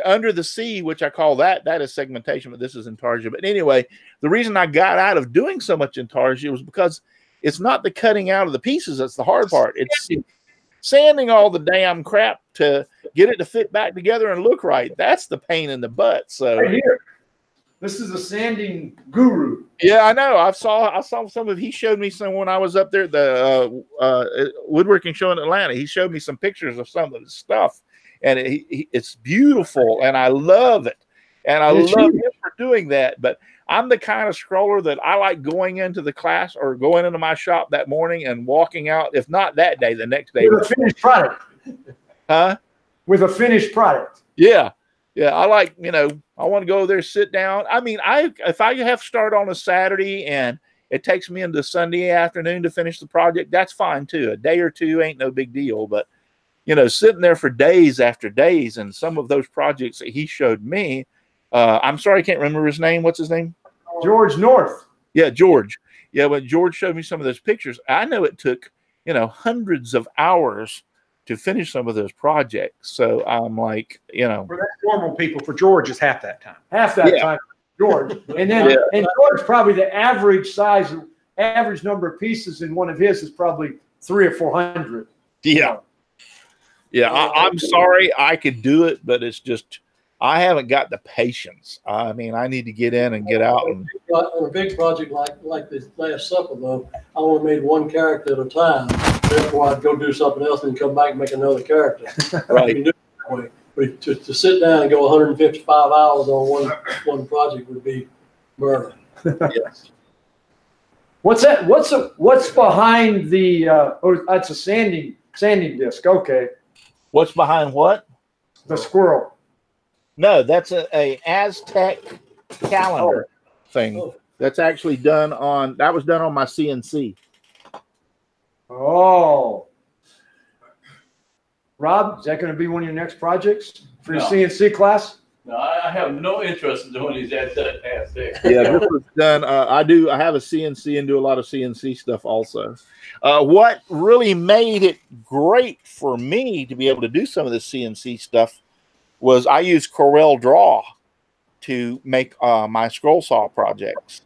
C: Under the Sea, which I call that is segmentation, but this is Intarsia. But anyway, the reason I got out of doing so much Intarsia was because it's not the cutting out of the pieces that's the hard part. It's sanding all the damn crap to get it to fit back together and look right. That's the pain in the butt. So
A: right here. This is a sanding guru.
C: Yeah, I know. I saw some of. He showed me some when I was up there at the woodworking show in Atlanta. He showed me some pictures of some of the stuff, and it's beautiful, and I love it, and I love him for doing that. But I'm the kind of scroller that I like going into the class or going into my shop that morning and walking out. If not that day, the next day
A: with a finished product.
C: Huh?
A: With a finished product.
C: Yeah. Yeah, I like, I want to go there, sit down. I mean, if I have to start on a Saturday and it takes me into Sunday afternoon to finish the project, that's fine too. A day or two ain't no big deal. But, sitting there for days after days, and some of those projects that he showed me, I'm sorry, I can't remember his name. What's his name?
A: George North.
C: Yeah, George. Yeah, when George showed me some of those pictures, I know it took, hundreds of hours to finish some of those projects. So I'm like,
H: For that normal people, for George, is half that time.
A: Half that time, George. And then and George, probably the average number of pieces in one of his is probably 300 or 400.
C: Yeah. Yeah, I'm sorry I could do it, but it's just, I haven't got the patience. I mean, I need to get in and get out. And
G: on a big project like this Last Supper, though, I only made one character at a time. Therefore, I'd go do something else and come back and make another character.
C: Right.
G: But to sit down and go 155 hours on one project would be murder.
C: Yes.
A: What's that? What's behind the? That's a sanding disc. Okay.
C: What's behind what?
A: The squirrel.
C: No, that's a Aztec calendar thing.
G: Oh.
C: That's actually that was done on my CNC.
A: Oh. Rob, is that going to be one of your next projects for your CNC class?
D: No, I have no interest in doing these Aztec.
C: Yeah, this was done. I have a CNC and do a lot of CNC stuff also. What really made it great for me to be able to do some of the CNC stuff was I used Corel Draw to make my scroll saw projects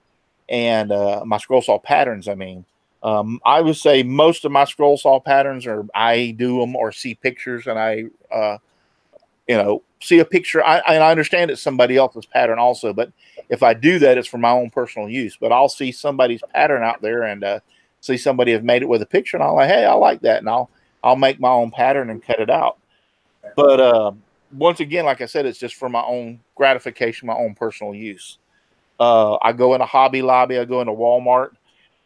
C: and my scroll saw patterns. I mean, I would say most of my scroll saw patterns I do them or see pictures and I see a picture. I understand it's somebody else's pattern also, but if I do that, it's for my own personal use. But I'll see somebody's pattern out there and see somebody have made it with a picture, and I'll like, hey, I like that, and I'll make my own pattern and cut it out. But once again, like I said, it's just for my own gratification, my own personal use. I go into Hobby Lobby, I go into Walmart,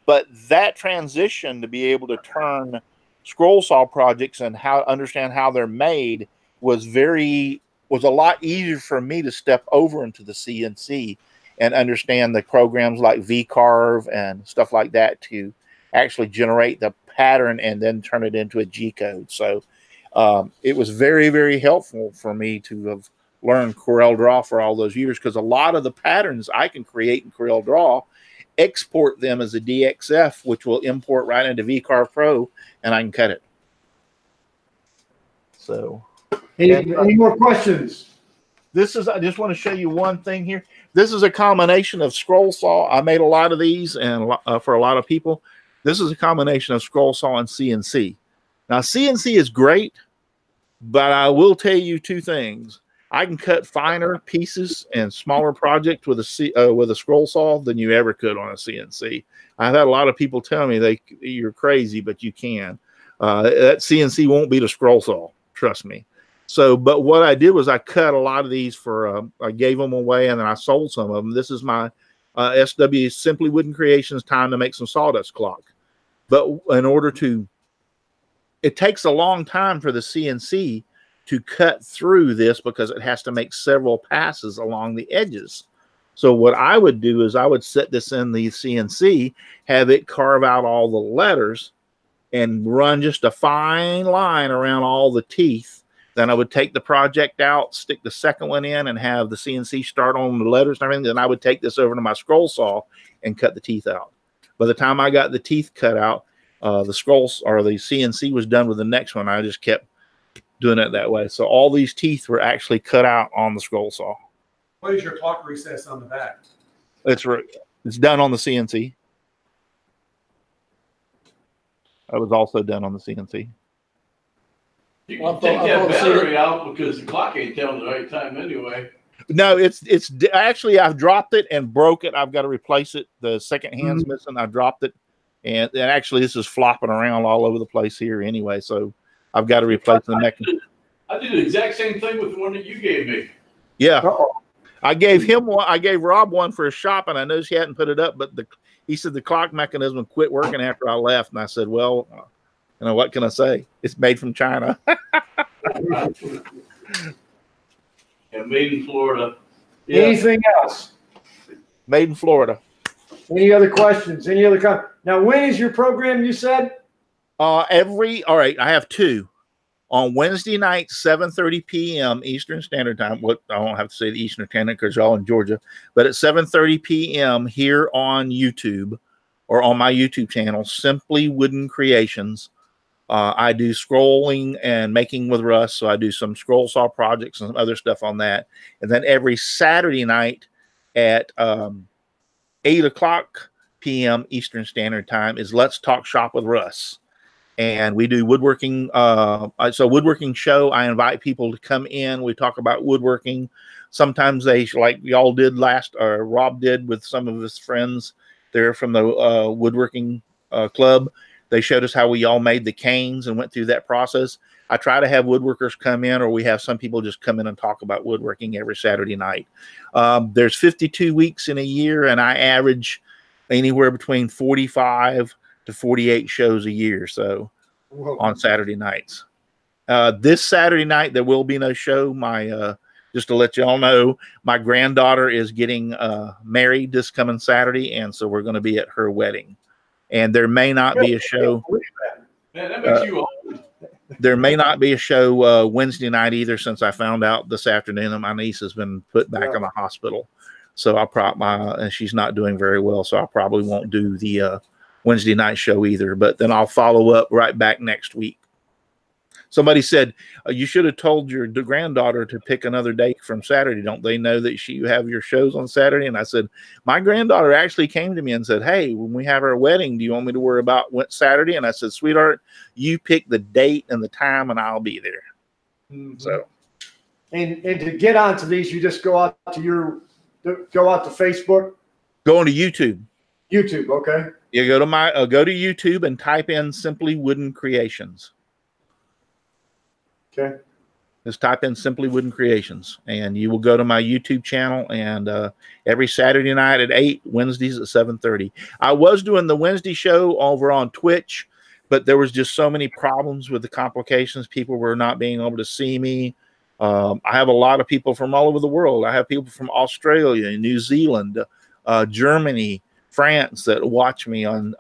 C: but that transition to be able to turn scroll saw projects and understand how they're made was a lot easier for me to step over into the CNC and understand the programs like VCarve and stuff like that to actually generate the pattern and then turn it into a G code. So it was very, very helpful for me to have learned Corel Draw for all those years, because a lot of the patterns I can create in Corel Draw, export them as a DXF, which will import right into VCarve Pro, and I can cut it. So,
A: Any more questions?
C: this is, I just want to show you one thing here. This is a combination of scroll saw. I made a lot of these and for a lot of people. This is a combination of scroll saw and CNC. Now, CNC is great, but I will tell you two things. I can cut finer pieces and smaller projects with a scroll saw than you ever could on a CNC. I've had a lot of people tell me you're crazy, but you can. That CNC won't beat a scroll saw, trust me. So, but what I did was I cut a lot of these for, I gave them away and then I sold some of them. This is my SW Simply Wooden Creations Time to Make Some Sawdust clock. But in order to, it takes a long time for the CNC to cut through this because it has to make several passes along the edges. So what I would do is I would set this in the CNC, have it carve out all the letters and run just a fine line around all the teeth. Then I would take the project out, stick the second one in and have the CNC start on the letters and everything. Then I would take this over to my scroll saw and cut the teeth out. By the time I got the teeth cut out, the scrolls or the CNC was done with the next one. I just kept doing it that way. So all these teeth were actually cut out on the scroll saw.
H: What is your clock recess on the back?
C: It's done on the CNC. That was also done on the CNC.
D: You can take that battery out because the clock ain't telling the right time anyway.
C: No, it's actually I've dropped it and broke it. I've got to replace it. The second hand's missing. I dropped it, and actually this is flopping around all over the place here anyway. So I've got to replace the mechanism.
D: I did the exact same thing with the one that you gave me.
C: Yeah, I gave him one. I gave Rob one for his shop, and I noticed he hadn't put it up. But he said the clock mechanism quit working after I left, and I said, "Well, you know what can I say? It's made from China."
D: And made in Florida.
C: Yeah.
A: Anything else?
C: Made in Florida.
A: Any other questions? Any other comments? Now, when is your program, you said?
C: All right, I have two. On Wednesday night, 7:30 p.m. Eastern Standard Time. What I don't have to say the Eastern Standard because y'all in Georgia, but at 7:30 p.m. here on YouTube or on my YouTube channel, Simply Wooden Creations. I do scrolling and making with Russ, so I do some scroll saw projects and some other stuff on that. And then every Saturday night at 8 o'clock p.m. Eastern Standard Time is Let's Talk Shop with Russ. And we do woodworking. So woodworking show, I invite people to come in. We talk about woodworking. Sometimes they, like y'all did or Rob did with some of his friends there from the woodworking club. They showed us how we all made the canes and went through that process. I try to have woodworkers come in, or we have some people just come in and talk about woodworking every Saturday night. There's 52 weeks in a year, and I average anywhere between 45 to 48 shows a year. So on Saturday nights. This Saturday night, there will be no show. Just to let y'all know, my granddaughter is getting married this coming Saturday, and so we're going to be at her wedding. And there may not be a show.
D: Man, that makes you old.
C: There may not be a show Wednesday night either, since I found out this afternoon that my niece has been put back in the hospital. So and she's not doing very well. So I probably won't do the Wednesday night show either. But then I'll follow up right back next week. Somebody said, you should have told your granddaughter to pick another day from Saturday. Don't they know that you have your shows on Saturday? And I said, my granddaughter actually came to me and said, hey, when we have our wedding, do you want me to worry about what Saturday? And I said, sweetheart, you pick the date and the time and I'll be there. So.
A: And to get onto these, you just go out to Facebook?
C: Go on to YouTube.
A: YouTube, okay.
C: You go to go to YouTube and type in Simply Wooden Creations.
A: Okay.
C: Just type in Simply Wooden Creations, and you will go to my YouTube channel. And every Saturday night at 8, Wednesdays at 7:30. I was doing the Wednesday show over on Twitch, but there was just so many problems with the complications. People were not being able to see me. I have a lot of people from all over the world. I have people from Australia, New Zealand, Germany, France that watch me on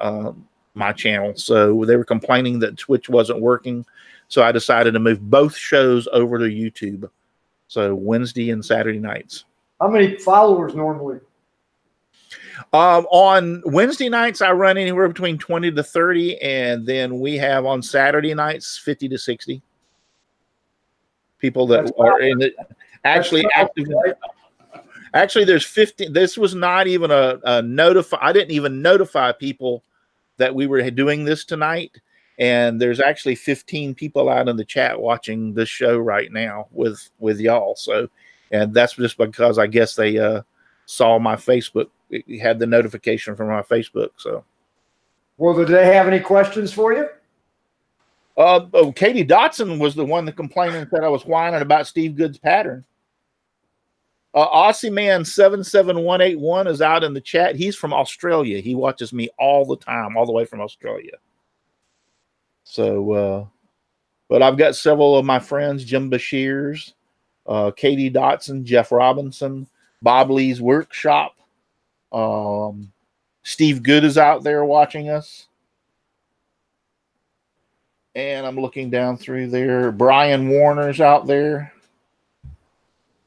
C: my channel. So they were complaining that Twitch wasn't working. So I decided to move both shows over to YouTube. So Wednesday and Saturday nights.
A: How many followers normally?
C: On Wednesday nights, I run anywhere between 20 to 30, and then we have on Saturday nights 50 to 60 people that are in it. Actually, active. Actually, there's 50. This was not even a notify. I didn't even notify people that we were doing this tonight. And there's actually 15 people out in the chat watching this show right now with y'all. So, and that's just because I guess they saw my Facebook. It had the notification from my Facebook. So,
A: Well, did they have any questions for you?
C: Katie Dotson was the one that complained and said I was whining about Steve Good's pattern. Aussie Man 77181 is out in the chat. He's from Australia. He watches me all the time, all the way from Australia. So, but I've got several of my friends, Jim Bashirs, Katie Dotson, Jeff Robinson, Bob Lee's Workshop. Steve Good is out there watching us. And I'm looking down through there. Brian Warner's out there.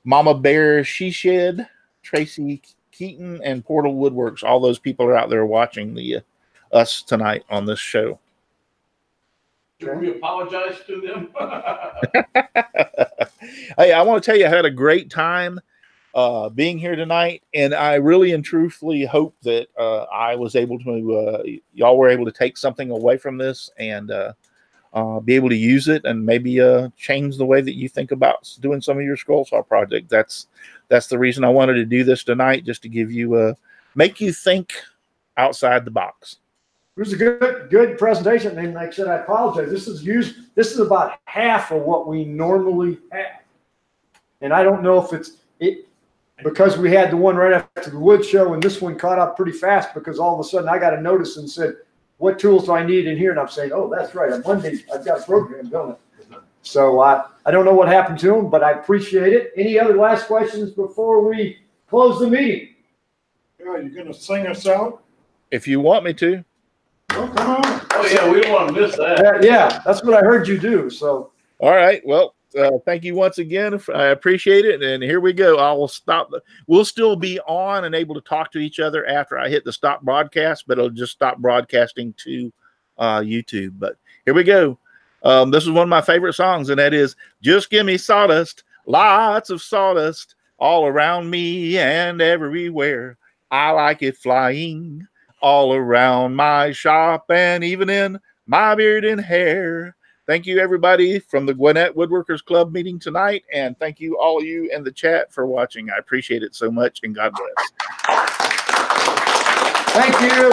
C: Mama Bear She Shed, Tracy Keaton, and Portal Woodworks. All those people are out there watching us tonight on this show.
D: Should we apologize to them?
C: Hey, I want to tell you, I had a great time being here tonight, and I really and truthfully hope that I was able to, y'all were able to take something away from this and be able to use it and maybe change the way that you think about doing some of your scroll saw project. That's the reason I wanted to do this tonight, just to give you make you think outside the box.
A: It was a good presentation, and like I said, I apologize. This is about half of what we normally have, and I don't know if it's because we had the one right after the wood show, and this one caught up pretty fast because all of a sudden I got a notice and said, "What tools do I need in here?" And I'm saying, "Oh, that's right. On Monday I've got a program going." So I don't know what happened to them, but I appreciate it. Any other last questions before we close the meeting?
B: Yeah, you're gonna sing us out?
C: If you want me to.
B: Oh, come on.
D: Oh, yeah, we don't want to miss that.
A: Yeah, that's what I heard you do. So,
C: All right. Well, thank you once again. I appreciate it. And here we go. I will stop. We'll still be on and able to talk to each other after I hit the stop broadcast, but it'll just stop broadcasting to YouTube. But here we go. This is one of my favorite songs, and that is "Just Give Me Sawdust," lots of sawdust all around me and everywhere. I like it flying all around my shop and even in my beard and hair. Thank you, everybody, from the Gwinette Woodworkers Club meeting tonight, and thank you, all of you in the chat, for watching. I appreciate it so much, and God bless.
A: thank you.